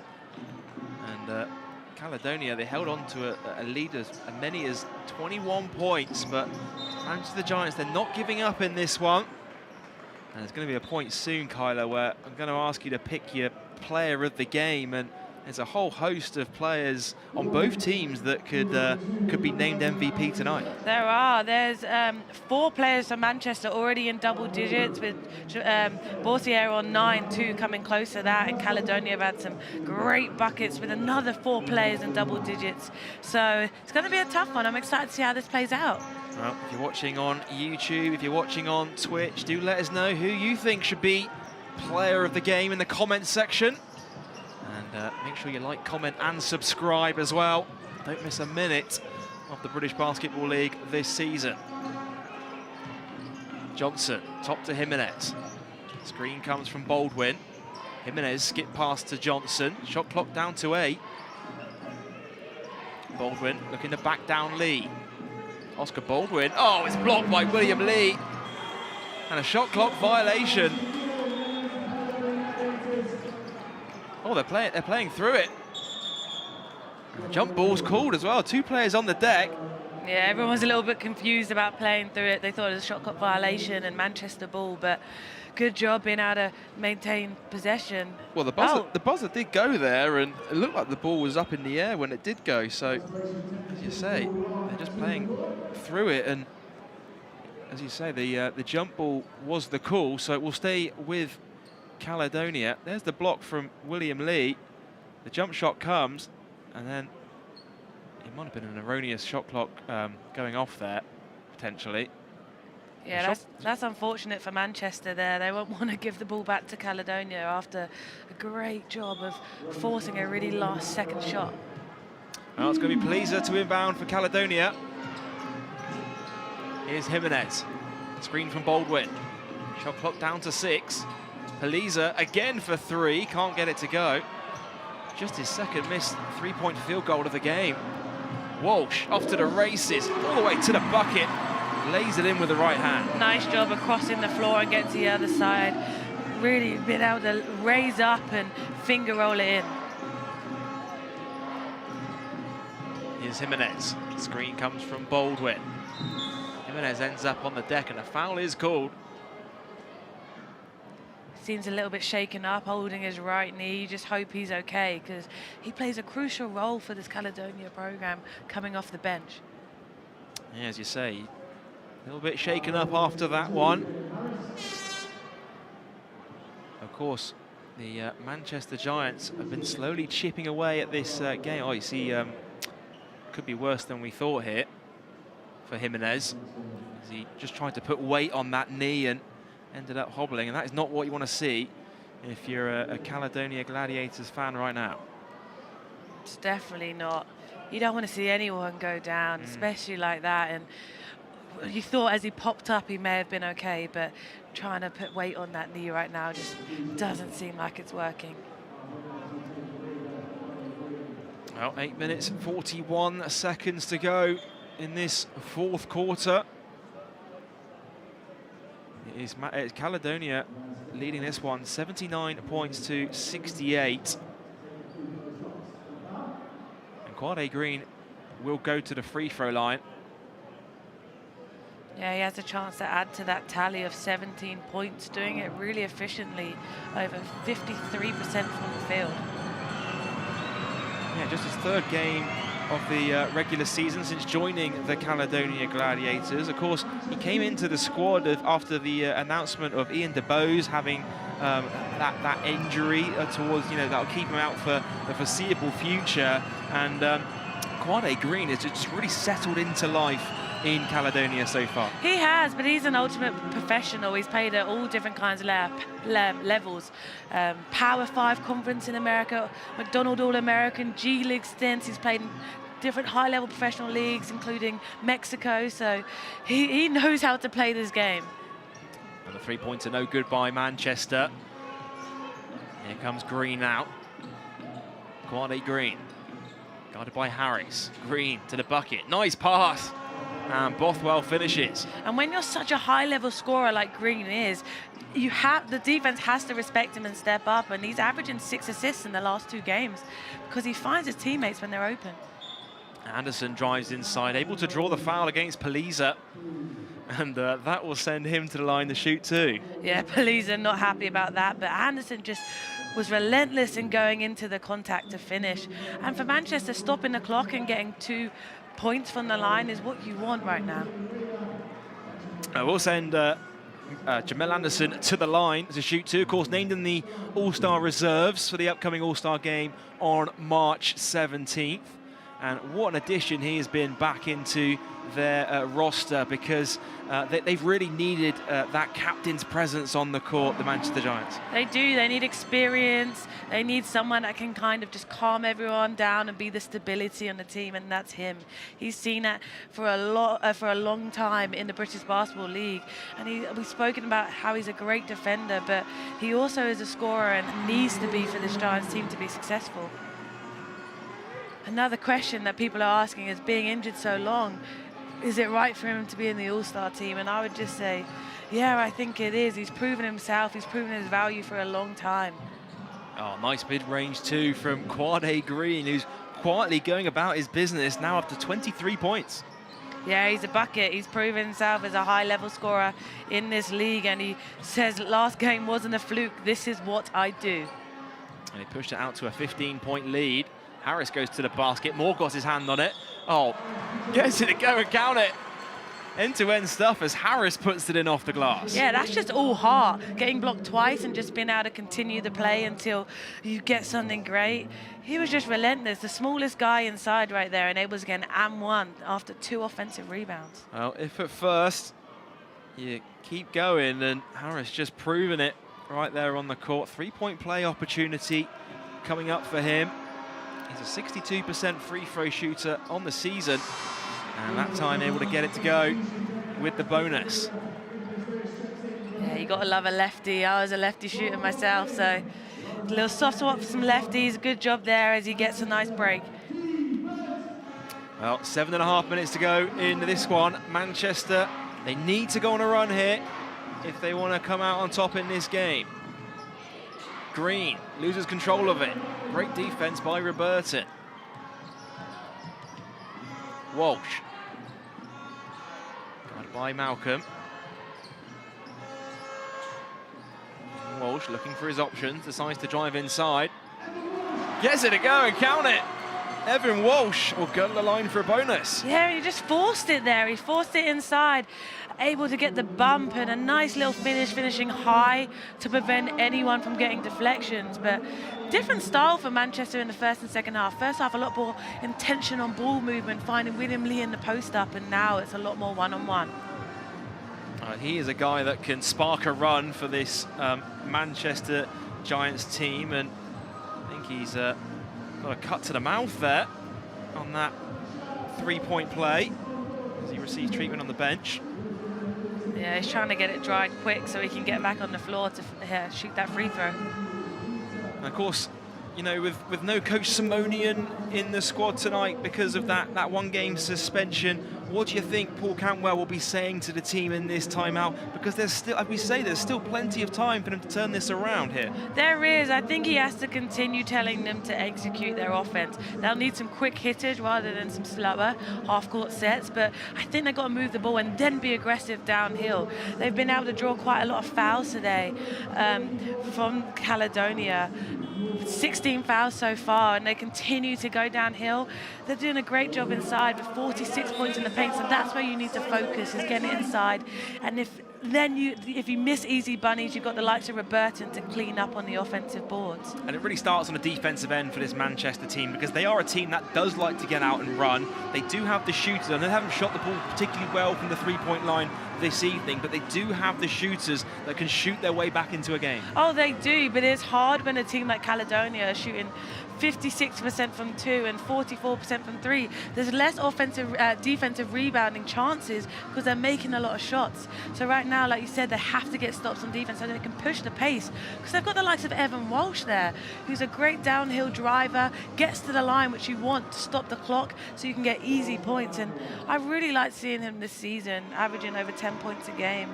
And Caledonia, they held on to a lead as many as 21 points, but Manchester Giants, they're not giving up in this one. And there's going to be a point soon, Kyler, where I'm going to ask you to pick your player of the game, and there's a whole host of players on both teams that could be named MVP tonight. There are. There's 4 players from Manchester already in double digits, with Borsier on 9, 2 coming close to that, and Caledonia have had some great buckets with another 4 players in double digits. So it's going to be a tough one. I'm excited to see how this plays out. Well, if you're watching on YouTube, if you're watching on Twitch, do let us know who you think should be player of the game in the comments section. And make sure you like, comment and subscribe as well. Don't miss a minute of the British Basketball League this season. Johnson, top to Jimenez. Screen comes from Baldwin. Jimenez skip pass to Johnson. Shot clock down to 8. Baldwin looking to back down Lee. Oscar Baldwin. Oh, it's blocked by William Lee. And a shot clock violation. Oh, they're playing through it. Jump ball's called as well. 2 players on the deck. Yeah, everyone was a little bit confused about playing through it. They thought it was a shot clock violation and Manchester ball, but good job being able to maintain possession. Well, the buzzer did go there, and it looked like the ball was up in the air when it did go. So, as you say, they're just playing through it, and as you say, the jump ball was the call, so it will stay with Caledonia. There's the block from William Lee. The jump shot comes, and then it might have been an erroneous shot clock going off there, potentially. Yeah, that's unfortunate for Manchester there. They won't want to give the ball back to Caledonia after a great job of forcing a really last-second shot. Well, it's going to be Pleaser to inbound for Caledonia. Here's Jimenez. Screen from Baldwin. Shot clock down to 6. Pleaser again for 3. Can't get it to go. Just his second missed three-point field goal of the game. Walsh off to the races, all the way to the bucket. Lays it in with the right hand. Nice job of crossing the floor and getting to the other side. Really been able to raise up and finger roll it in. Here's Jimenez. Screen comes from Baldwin. Jimenez ends up on the deck and a foul is called. Seems a little bit shaken up, holding his right knee. You just hope he's okay, because he plays a crucial role for this Caledonia program coming off the bench. Yeah, as you say, a little bit shaken up after that one. Of course, the Manchester Giants have been slowly chipping away at this game. Oh, you see, could be worse than we thought here for Jimenez. As he just tried to put weight on that knee and ended up hobbling, and that is not what you want to see if you're a Caledonia Gladiators fan right now. It's definitely not. You don't want to see anyone go down, especially like that. And you thought as he popped up he may have been okay, but trying to put weight on that knee right now just doesn't seem like it's working. Well, 8 minutes, 41 seconds to go in this fourth quarter. It's Caledonia leading this one, 79 points to 68. And Quade Green will go to the free throw line. Yeah, he has a chance to add to that tally of 17 points, doing it really efficiently, over 53% from the field. Yeah, just his 3rd game of the regular season since joining the Caledonia Gladiators. Of course, he came into the squad after the announcement of Ian DeBose having that injury towards, that'll keep him out for the foreseeable future. And Quade Green has just really settled into life in Caledonia so far. He has, but he's an ultimate professional. He's played at all different kinds of levels. Power 5 conference in America, McDonald All-American, G League stints. He's played in different high-level professional leagues, including Mexico, so he knows how to play this game. And the three-pointer no good by Manchester. Here comes Green out. Quade Green, guarded by Harris. Green to the bucket, nice pass. And Bothwell finishes. And when you're such a high-level scorer like Green is, the defense has to respect him and step up. And he's averaging 6 assists in the last 2 games because he finds his teammates when they're open. Anderson drives inside, able to draw the foul against Paliza. And that will send him to the line to shoot too. Yeah, Paliza not happy about that, but Anderson just was relentless in going into the contact to finish. And for Manchester, stopping the clock and getting 2 points from the line is what you want right now. We'll send Jamel Anderson to the line to shoot 2. Of course, named in the All-Star reserves for the upcoming All-Star game on March 17th. And what an addition he has been back into their roster, because they've really needed that captain's presence on the court, the Manchester Giants. They do. They need experience. They need someone that can kind of just calm everyone down and be the stability on the team, and that's him. He's seen that for a long time in the British Basketball League, and we've spoken about how he's a great defender, but he also is a scorer and needs to be for this Giants team to be successful. Another question that people are asking is, being injured so long, is it right for him to be in the All-Star team? And I would just say, yeah, I think it is. He's proven himself. He's proven his value for a long time. Oh, nice mid-range too from Quade Green, who's quietly going about his business, now up to 23 points. Yeah, he's a bucket. He's proven himself as a high-level scorer in this league, and he says last game wasn't a fluke. This is what I do. And he pushed it out to a 15-point lead. Harris goes to the basket. Moore got his hand on it. Oh, gets it to go and count it. End-to-end stuff as Harris puts it in off the glass. Yeah, that's just all heart. Getting blocked twice and just being able to continue the play until you get something great. He was just relentless. The smallest guy inside right there, and able to get an and 1 after 2 offensive rebounds. Well, if at first you keep going, and Harris just proving it right there on the court. 3-point play opportunity coming up for him. He's a 62% free throw shooter on the season, and that time able to get it to go with the bonus. Yeah, you got to love a lefty. I was a lefty shooter myself, so a little soft swap for some lefties. Good job there as he gets a nice break. Well, 7.5 minutes to go in this one. Manchester, they need to go on a run here if they want to come out on top in this game. Green loses control of it. Great defense by Robertson. Walsh. Guarded by Malcolm. Walsh looking for his options, decides to drive inside. Gets it to go and count it. Evan Walsh will go to the line for a bonus. Yeah, he just forced it there. He forced it inside, able to get the bump and a nice little finish, finishing high to prevent anyone from getting deflections. But different style for Manchester in the first and second half. First half, a lot more intention on ball movement, finding William Lee in the post-up, and now it's a lot more one-on-one. He is a guy that can spark a run for this Manchester Giants team, and I think he's got a cut to the mouth there on that 3-point play as he receives treatment on the bench. Yeah, he's trying to get it dried quick so he can get back on the floor to shoot that free throw. And of course, you know, with no Coach Simonian in the squad tonight because of that 1-game suspension, what do you think Paul Cantwell will be saying to the team in this timeout? Because there's still, as we say, there's still plenty of time for them to turn this around here. There is. I think he has to continue telling them to execute their offense. They'll need some quick hitters rather than some slower half-court sets, but I think they've got to move the ball and then be aggressive downhill. They've been able to draw quite a lot of fouls today from Caledonia. 16 fouls so far, and they continue to go downhill. They're doing a great job inside with 46 points in the paint, so that's where you need to focus, is getting it inside. And if you miss easy bunnies, you've got the likes of Robertson to clean up on the offensive boards. And it really starts on the defensive end for this Manchester team, because they are a team that does like to get out and run. They do have the shooters, and they haven't shot the ball particularly well from the 3-point line this evening, but they do have the shooters that can shoot their way back into a game. Oh, they do, but it's hard when a team like Caledonia is shooting 56% from 2 and 44% from 3. There's less defensive rebounding chances because they're making a lot of shots. So right now, like you said, they have to get stops on defense so they can push the pace, because they've got the likes of Evan Walsh there, who's a great downhill driver, gets to the line, which you want to stop the clock so you can get easy points. And I really like seeing him this season, averaging over 10 points a game.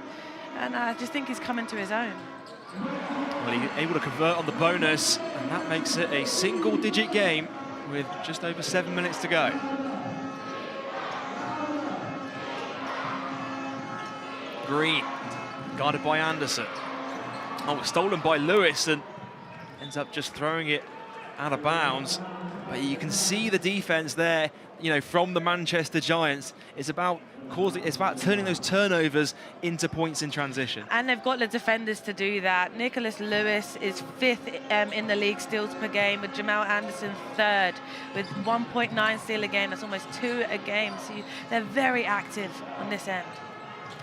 And I just think he's coming to his own. Well, he's able to convert on the bonus, and that makes it a single-digit game with just over 7 minutes to go. Green, guarded by Anderson. Oh, stolen by Lewis, and ends up just throwing it out of bounds. But you can see the defense there, you know, from the Manchester Giants. It's about turning those turnovers into points in transition. And they've got the defenders to do that. Nicholas Lewis is 5th in the league steals per game, with Jamal Anderson 3rd with 1.9 steal a game. That's almost 2 a game. So they're very active on this end.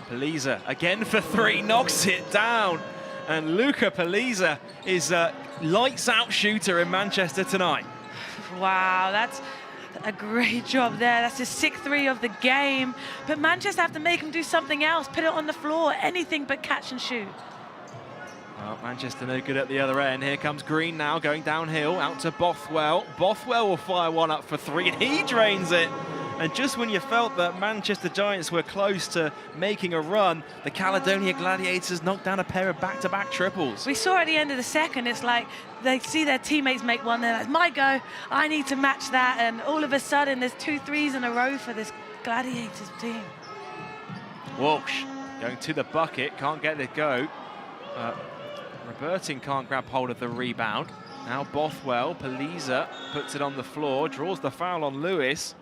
Paliza again for 3, knocks it down. And Luca Paliza is a lights-out shooter in Manchester tonight. Wow, that's a great job there. That's his 6th 3 of the game. But Manchester have to make him do something else, put it on the floor, anything but catch and shoot. Well, Manchester no good at the other end. Here comes Green now, going downhill, out to Bothwell. Bothwell will fire one up for 3, and he drains it. And just when you felt that Manchester Giants were close to making a run, the Caledonia Gladiators knocked down a pair of back-to-back triples. We saw at the end of the second, it's like they see their teammates make one, they're like, my go, I need to match that. And all of a sudden, there's 2 threes in a row for this Gladiators team. Walsh going to the bucket, can't get it go. Robertin can't grab hold of the rebound. Now Bothwell, Paliza puts it on the floor, draws the foul on Lewis.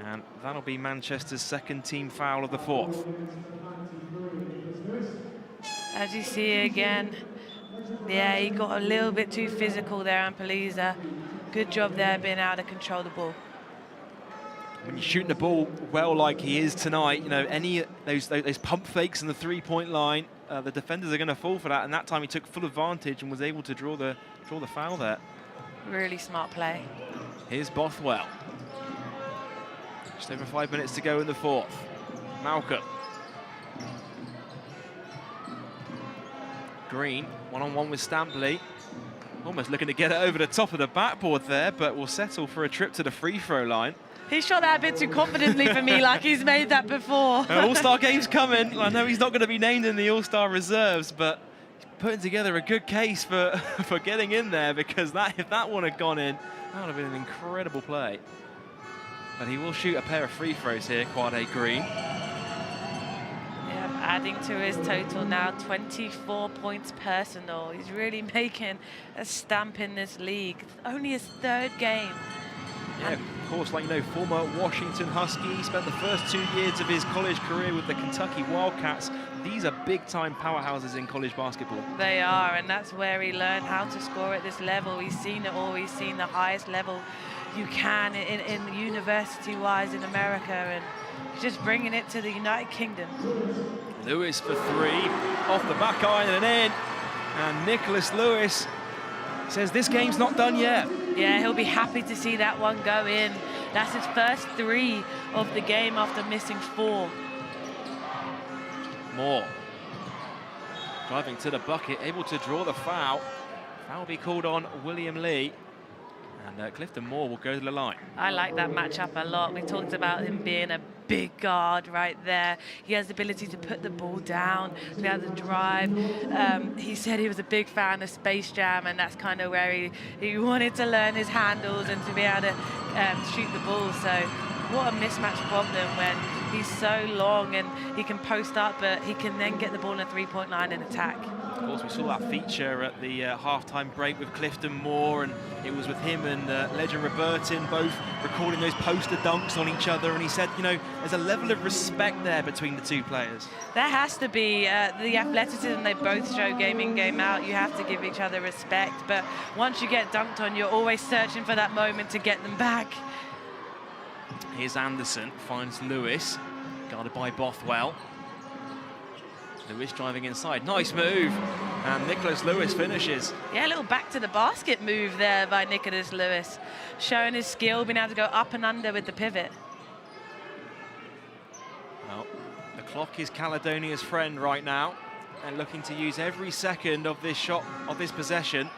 And that'll be Manchester's 2nd team foul of the 4th. As you see again, yeah, he got a little bit too physical there on Paliza. Good job there being able to control the ball. When you're shooting the ball well like he is tonight, you know, any those pump fakes on the 3-point line, the defenders are going to fall for that. And that time he took full advantage and was able to draw the foul there. Really smart play. Here's Bothwell. Just over 5 minutes to go in the 4th. Malcolm. Green, one-on-one with Stampley. Almost looking to get it over the top of the backboard there, but will settle for a trip to the free throw line. He shot that a bit too confidently for me, like he's made that before. All-Star game's coming. I know he's not going to be named in the All-Star reserves, but he's putting together a good case for getting in there, because if that one had gone in, that would have been an incredible play. But he will shoot a pair of free throws here, Quade Green. Yeah, adding to his total now, 24 points personal. He's really making a stamp in this league. Only his 3rd game. Yeah, of course, like you know, former Washington Husky. He spent the first 2 years of his college career with the Kentucky Wildcats. These are big-time powerhouses in college basketball. They are, and that's where he learned how to score at this level. He's seen it all. He's seen the highest level you can in university-wise in America, and he's just bringing it to the United Kingdom. Lewis for 3, off the back iron and in. And Nicholas Lewis says this game's not done yet. Yeah, he'll be happy to see that one go in. That's his first 3 of the game after missing 4. Moore driving to the bucket, able to draw the foul. Foul will be called on William Lee. And Clifton Moore will go to the line. I like that matchup a lot. We talked about him being a big guard right there. He has the ability to put the ball down, to be able to drive. He said he was a big fan of Space Jam, and that's kind of where he wanted to learn his handles and to be able to shoot the ball. So what a mismatch problem when he's so long and he can post up, but he can then get the ball in a 3-point line and attack. Of course, we saw that feature at the halftime break with Clifton Moore, and it was with him and legend Robertin both recording those poster dunks on each other. And he said, you know, there's a level of respect there between the 2 players. There has to be. The athleticism they both show game in, game out. You have to give each other respect. But once you get dunked on, you're always searching for that moment to get them back. Here's Anderson, finds Lewis, guarded by Bothwell. Lewis driving inside, nice move, and Nicholas Lewis finishes. Yeah, a little back to the basket move there by Nicholas Lewis, showing his skill, being able to go up and under with the pivot. Well, The clock is Caledonia's friend right now, and looking to use every second of this shot, of this possession.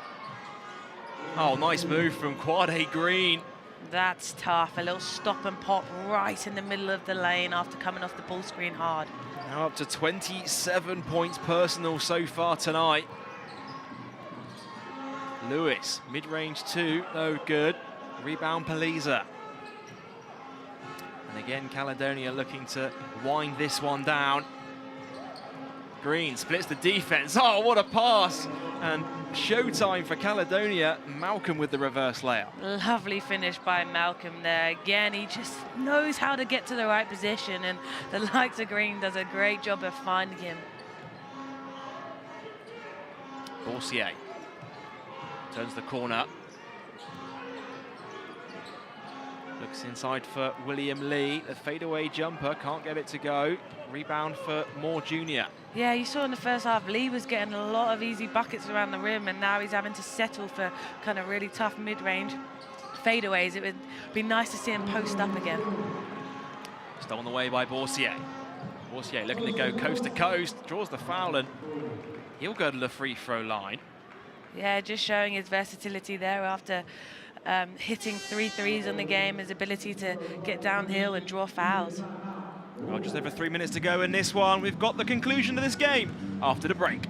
Oh, nice move from Quade Green. That's tough. A little stop and pop right in the middle of the lane after coming off the ball screen hard. Now up to 27 points personal so far tonight. Lewis, mid-range 2, no good. Rebound Paliza. And again, Caledonia looking to wind this one down. Green splits the defense. Oh, what a pass! And showtime for Caledonia. Malcolm with the reverse layup. Lovely finish by Malcolm there. Again, he just knows how to get to the right position, and the likes of Green does a great job of finding him. Borsier turns the corner. Looks inside for William Lee. The fadeaway jumper, can't get it to go. Rebound for Moore Jr. Yeah, you saw in the first half, Lee was getting a lot of easy buckets around the rim, and now he's having to settle for kind of really tough mid-range fadeaways. It would be nice to see him post up again. Stolen away by Borsier. Borsier looking to go coast to coast, draws the foul, and he'll go to the free throw line. Yeah, just showing his versatility there after hitting 3 threes on the game, his ability to get downhill and draw fouls. Well, just over 3 minutes to go in this one. We've got the conclusion of this game after the break.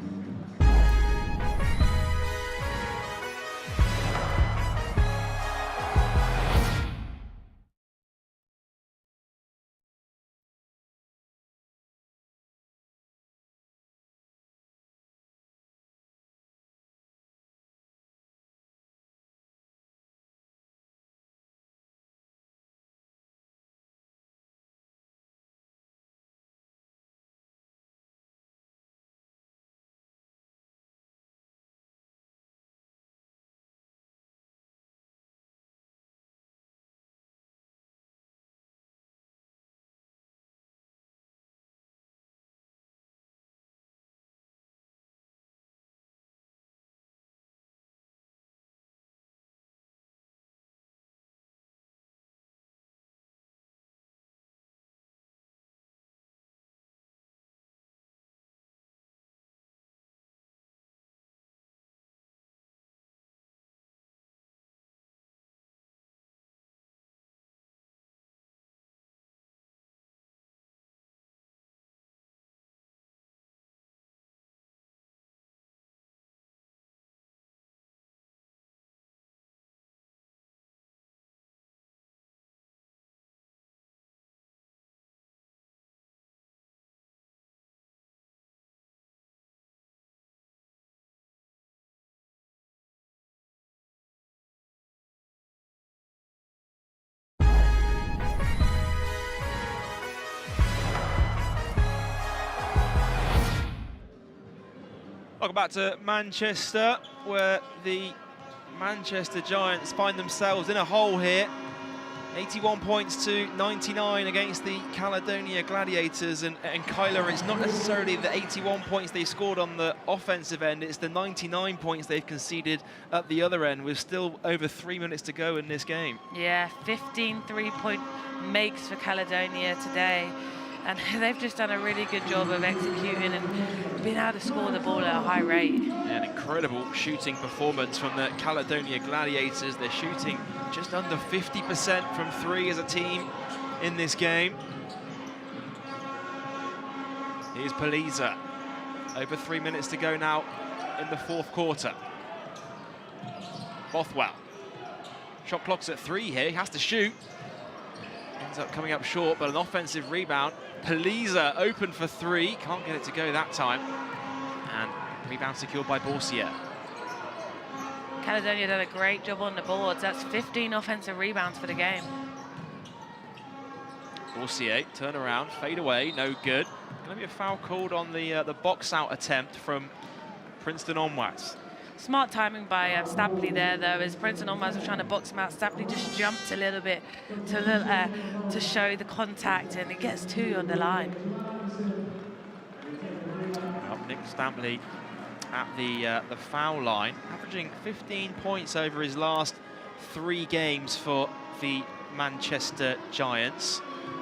Welcome back to Manchester, where the Manchester Giants find themselves in a hole here. 81 points to 99 against the Caledonia Gladiators. And Kyler, it's not necessarily the 81 points they scored on the offensive end, it's the 99 points they've conceded at the other end, with still over 3 minutes to go in this game. Yeah, 15 three-point makes for Caledonia today. And they've just done a really good job of executing and being able to score the ball at a high rate. An incredible shooting performance from the Caledonia Gladiators. They're shooting just under 50% from 3 as a team in this game. Here's Paliza. Over 3 minutes to go now in the 4th quarter. Bothwell. Shot clock's at 3 here, he has to shoot. Ends up coming up short, but an offensive rebound. Paliza open for 3, can't get it to go that time. And rebound secured by Borsier. Caledonia did a great job on the boards. That's 15 offensive rebounds for the game. Borsier, turn around, fade away, no good. Going to be a foul called on the box out attempt from Princeton Onwas. Smart timing by Stapley there, though, as Princeton Onwas was trying to box him out. Stapley just jumped a little bit to show the contact, and it gets 2 on the line. Well, Nick Stapley at the foul line, averaging 15 points over his last 3 games for the Manchester Giants.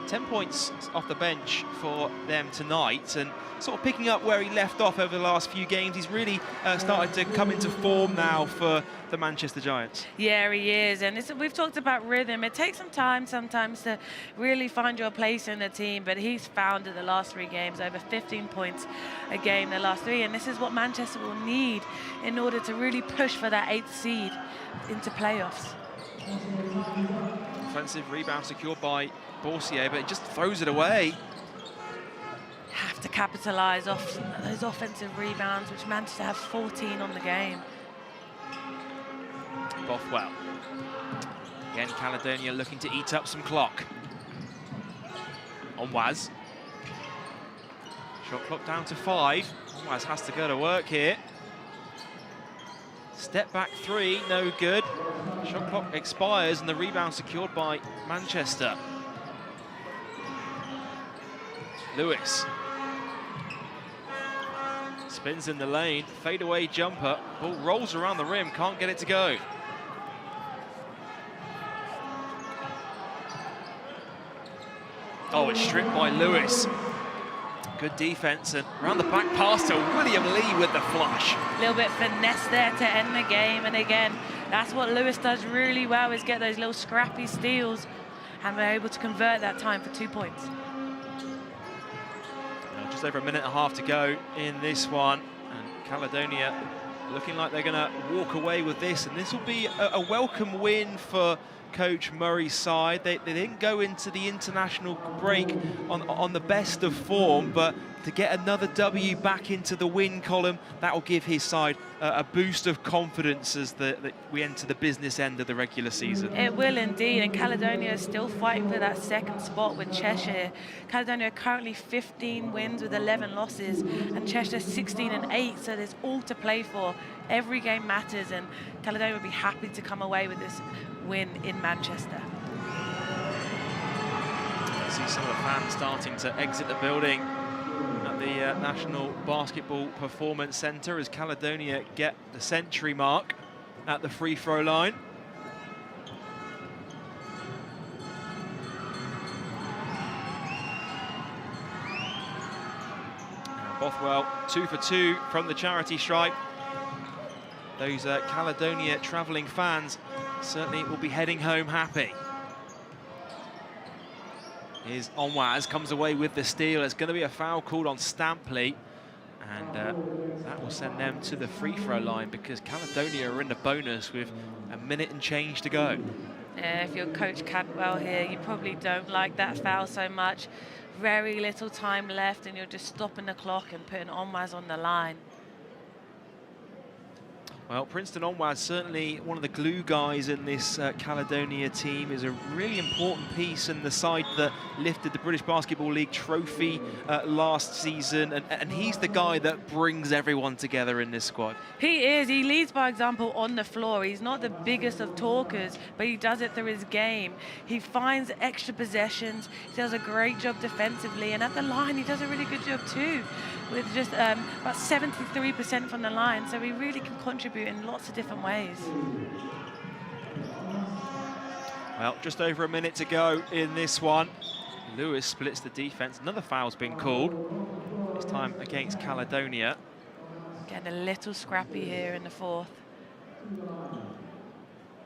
10 points off the bench for them tonight, and sort of picking up where he left off over the last few games. He's really started to come into form now for the Manchester Giants. Yeah, he is, and we've talked about rhythm. It takes some time sometimes to really find your place in the team, but he's found it the last 3 games, over 15 points a game the last 3, and this is what Manchester will need in order to really push for that 8th seed into playoffs. Offensive rebound secured by Borsier, but he just throws it away. Have to capitalise off those offensive rebounds, which Manchester have 14 on the game. Bothwell. Again, Caledonia looking to eat up some clock. Onwaz. Shot clock down to 5. Onwaz has to go to work here. Step back 3, no good. Shot clock expires and the rebound secured by Manchester. Lewis. Spins in the lane, fadeaway jumper. Ball rolls around the rim, can't get it to go. Oh, it's stripped by Lewis. Good defense, and around the back pass to William Lee with the flush. A little bit finesse there to end the game, and again, that's what Lewis does really well, is get those little scrappy steals, and we're able to convert that time for 2 points. Just over a minute and a half to go in this one, and Caledonia looking like they're going to walk away with this, and this will be a welcome win for Coach Murray's side. They didn't go into the international break on the best of form, but to get another W back into the win column, that will give his side a boost of confidence as we enter the business end of the regular season. It will indeed, and Caledonia is still fighting for that 2nd spot with Cheshire. Caledonia are currently 15 wins with 11 losses, and Cheshire 16 and 8, so there's all to play for. Every game matters, and Caledonia will be happy to come away with this win in Manchester. I see some of the fans starting to exit the building at the National Basketball Performance Centre as Caledonia get the century mark at the free throw line. And Bothwell 2 for 2 from the charity stripe. Those Caledonia travelling fans certainly will be heading home happy. Here's Onwaz, comes away with the steal. It's going to be a foul called on Stampley, and that will send them to the free throw line because Caledonia are in the bonus with a minute and change to go. Yeah, if you're Coach Cantwell here, you probably don't like that foul so much. Very little time left, and you're just stopping the clock and putting Onwaz on the line. Well, Princeton Onwaz, certainly one of the glue guys in this Caledonia team, is a really important piece in the side that lifted the British Basketball League trophy last season, and he's the guy that brings everyone together in this squad. He is. He leads by example on the floor. He's not the biggest of talkers, but he does it through his game. He finds extra possessions. He does a great job defensively, and at the line, he does a really good job too, with just about 73% from the line, so he really can contribute in lots of different ways. Well, just over a minute to go in this one. Lewis splits the defense. Another foul's been called, this time against Caledonia. Getting a little scrappy here in the 4th.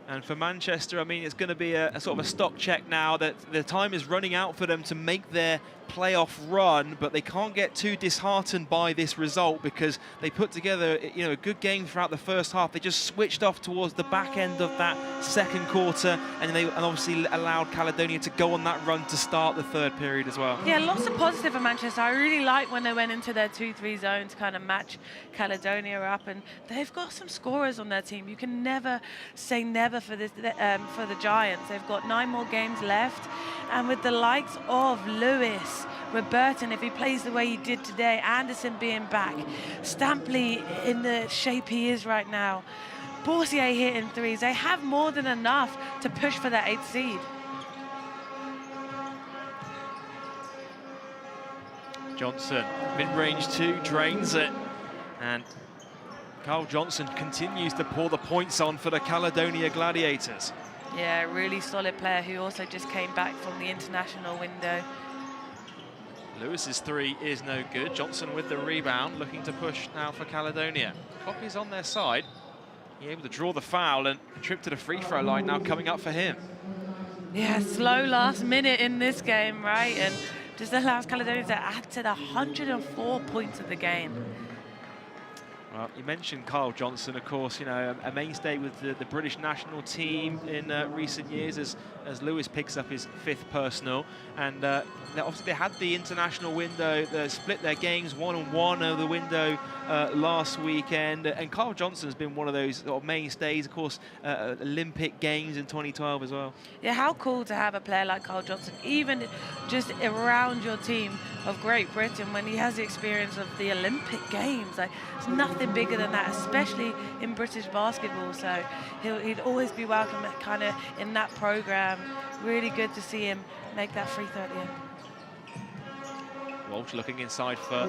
And for Manchester, I mean, it's going to be a sort of a stock check now that the time is running out for them to make their playoff run, but they can't get too disheartened by this result because they put together, you know, a good game throughout the first half. They just switched off towards the back end of that 2nd quarter, and obviously allowed Caledonia to go on that run to start the 3rd period as well. Yeah, lots of positive for Manchester. I really like when they went into their 2-3 zone to kind of match Caledonia up, and they've got some scorers on their team. You can never say never for this for the Giants. They've got 9 more games left, and with the likes of Lewis, Roberton, if he plays the way he did today, Anderson being back, Stampley in the shape he is right now, Borsier hitting threes, they have more than enough to push for that 8th seed. Johnson, mid-range 2, drains it, and Carl Johnson continues to pour the points on for the Caledonia Gladiators. Yeah, really solid player who also just came back from the international window. Lewis's three is no good. Johnson with the rebound, looking to push now for Caledonia. Clock is on their side. He able to draw the foul, and a trip to the free throw line now coming up for him. Yeah, slow last minute in this game, right? And just allows Caledonia to add to the 104 points of the game. Well, you mentioned Kyle Johnson, of course, you know, a mainstay with the British national team in recent years as Lewis picks up his 5th personal. And obviously they had the international window, they split their games 1-on-1 over the window last weekend. And Kyle Johnson has been one of those sort of mainstays, of course, Olympic Games in 2012 as well. Yeah, how cool to have a player like Kyle Johnson, even just around your team of Great Britain, when he has the experience of the Olympic Games. Like, there's nothing bigger than that, especially in British basketball. So he'd always be welcome kind of in that program. Really good to see him make that free throw at the end. Walsh looking inside for,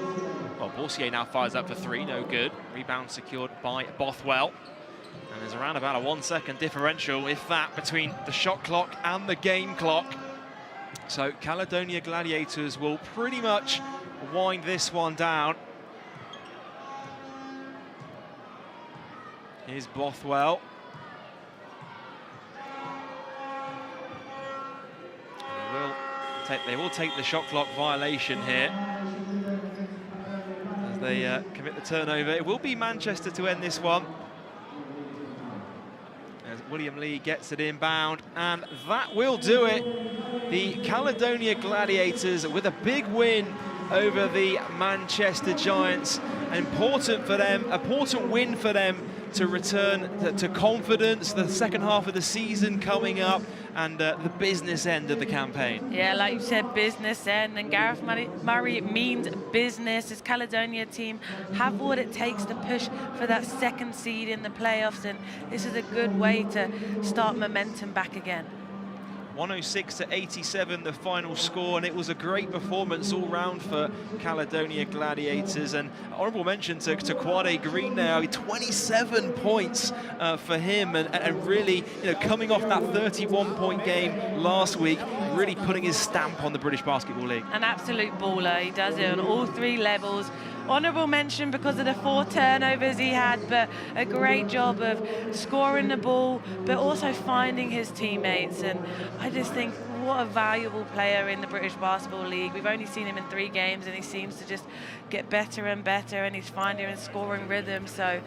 well, Boursier now fires up for 3, no good. Rebound secured by Bothwell. And there's around about a 1-second differential, if that, between the shot clock and the game clock. So Caledonia Gladiators will pretty much wind this one down. Here's Bothwell. They will take the shot clock violation here as they commit the turnover. It will be Manchester to end this one, as William Lee gets it inbound, and that will do it. The Caledonia Gladiators with a big win over the Manchester Giants. Important for them, important win for them to return to confidence. The second half of the season coming up, and the business end of the campaign. Yeah, like you said, business end, and Gareth Murray means business. His Caledonia team have what it takes to push for that 2nd seed in the playoffs, and this is a good way to start momentum back again. 106-87 the final score, and it was a great performance all round for Caledonia Gladiators. And honourable mention to Quade Green now, 27 points for him, and really, you know, coming off that 31-point game last week, really putting his stamp on the British Basketball League. An absolute baller. He does it on all 3 levels. Honourable mention because of the 4 turnovers he had, but a great job of scoring the ball, but also finding his teammates. And I just think what a valuable player in the British Basketball League. We've only seen him in 3 games, and he seems to just get better and better, and he's finding and scoring rhythm. So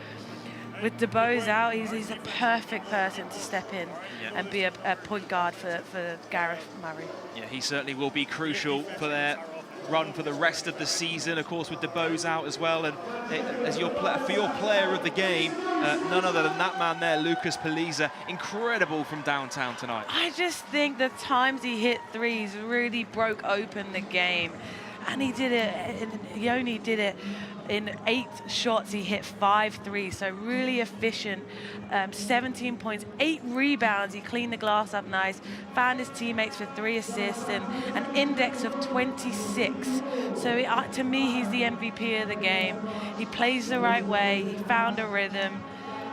with DeBose out, he's a perfect person to step in and be a point guard for Gareth Murray. Yeah, he certainly will be crucial for their run for the rest of the season, of course, with DeBose out as well. And as your player of the game, none other than that man there, Lucas Paliza, incredible from downtown tonight. I just think the times he hit threes really broke open the game, and he did it. He only did it in 8 shots. He hit 5 threes, so really efficient. 17 points, 8 rebounds. He cleaned the glass up nice, found his teammates for 3 assists, and an index of 26. So to me, he's the MVP of the game. He plays the right way, he found a rhythm,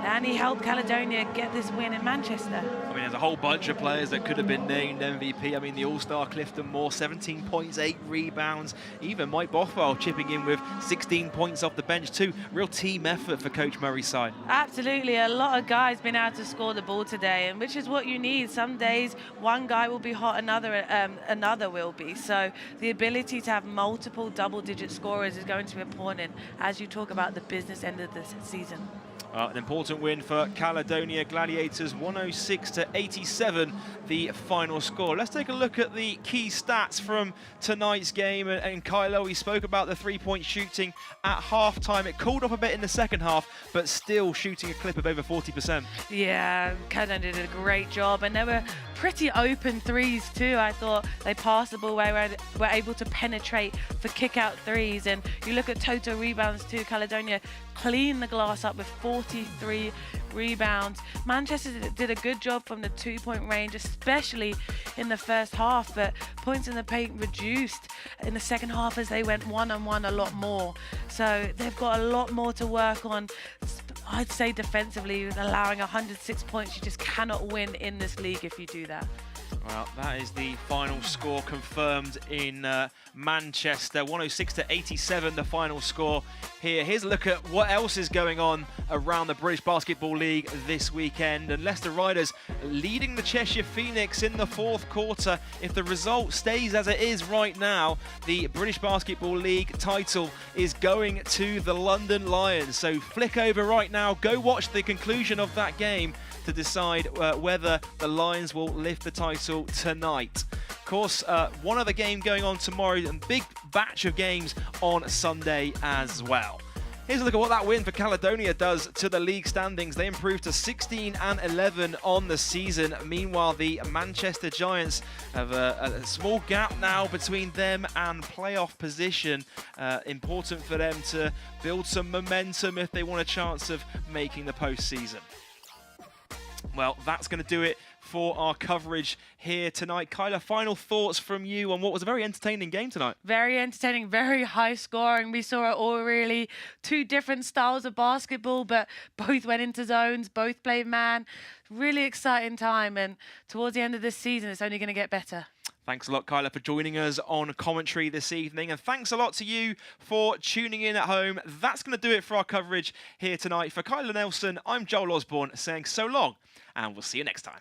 and he helped Caledonia get this win in Manchester. I mean, there's a whole bunch of players that could have been named MVP. I mean, the All-Star Clifton Moore, 17 points, 8 rebounds. Even Mike Bothwell chipping in with 16 points off the bench too. Real team effort for Coach Murray's side. Absolutely. A lot of guys been able to score the ball today, and which is what you need. Some days one guy will be hot, another will be. So the ability to have multiple double-digit scorers is going to be important as you talk about the business end of this season. An important win for Caledonia Gladiators, 106-87, the final score. Let's take a look at the key stats from tonight's game. And Kylo, we spoke about the 3-point shooting at halftime. It cooled off a bit in the second half, but still shooting a clip of over 40%. Yeah, Caledonia did a great job, and they were pretty open threes too. I thought they passed the ball where were able to penetrate for kick-out threes. And you look at total rebounds too, Caledonia cleaned the glass up with 4 43 rebounds. Manchester did a good job from the 2-point range, especially in the first half, but points in the paint reduced in the second half as they went one-on-one a lot more. So they've got a lot more to work on. I'd say defensively, allowing 106 points, you just cannot win in this league if you do that. Well, that is the final score confirmed in Manchester. 106-87, the final score here. Here's a look at what else is going on around the British Basketball League this weekend. And Leicester Riders leading the Cheshire Phoenix in the fourth quarter. If the result stays as it is right now, the British Basketball League title is going to the London Lions. So flick over right now, go watch the conclusion of that game to decide whether the Lions will lift the title tonight. Of course, one other game going on tomorrow and big batch of games on Sunday as well. Here's a look at what that win for Caledonia does to the league standings. They improved to 16-11 on the season. Meanwhile, the Manchester Giants have a small gap now between them and playoff position. Important for them to build some momentum if they want a chance of making the postseason. Well, that's going to do it for our coverage here tonight. Kyla, final thoughts from you on what was a very entertaining game tonight? Very entertaining, very high scoring. We saw it all really. Two different styles of basketball, but both went into zones, both played man. Really exciting time, and towards the end of this season, it's only going to get better. Thanks a lot, Kyla, for joining us on commentary this evening. And thanks a lot to you for tuning in at home. That's going to do it for our coverage here tonight. For Kyla Nelson, I'm Joel Osborne saying so long, and we'll see you next time.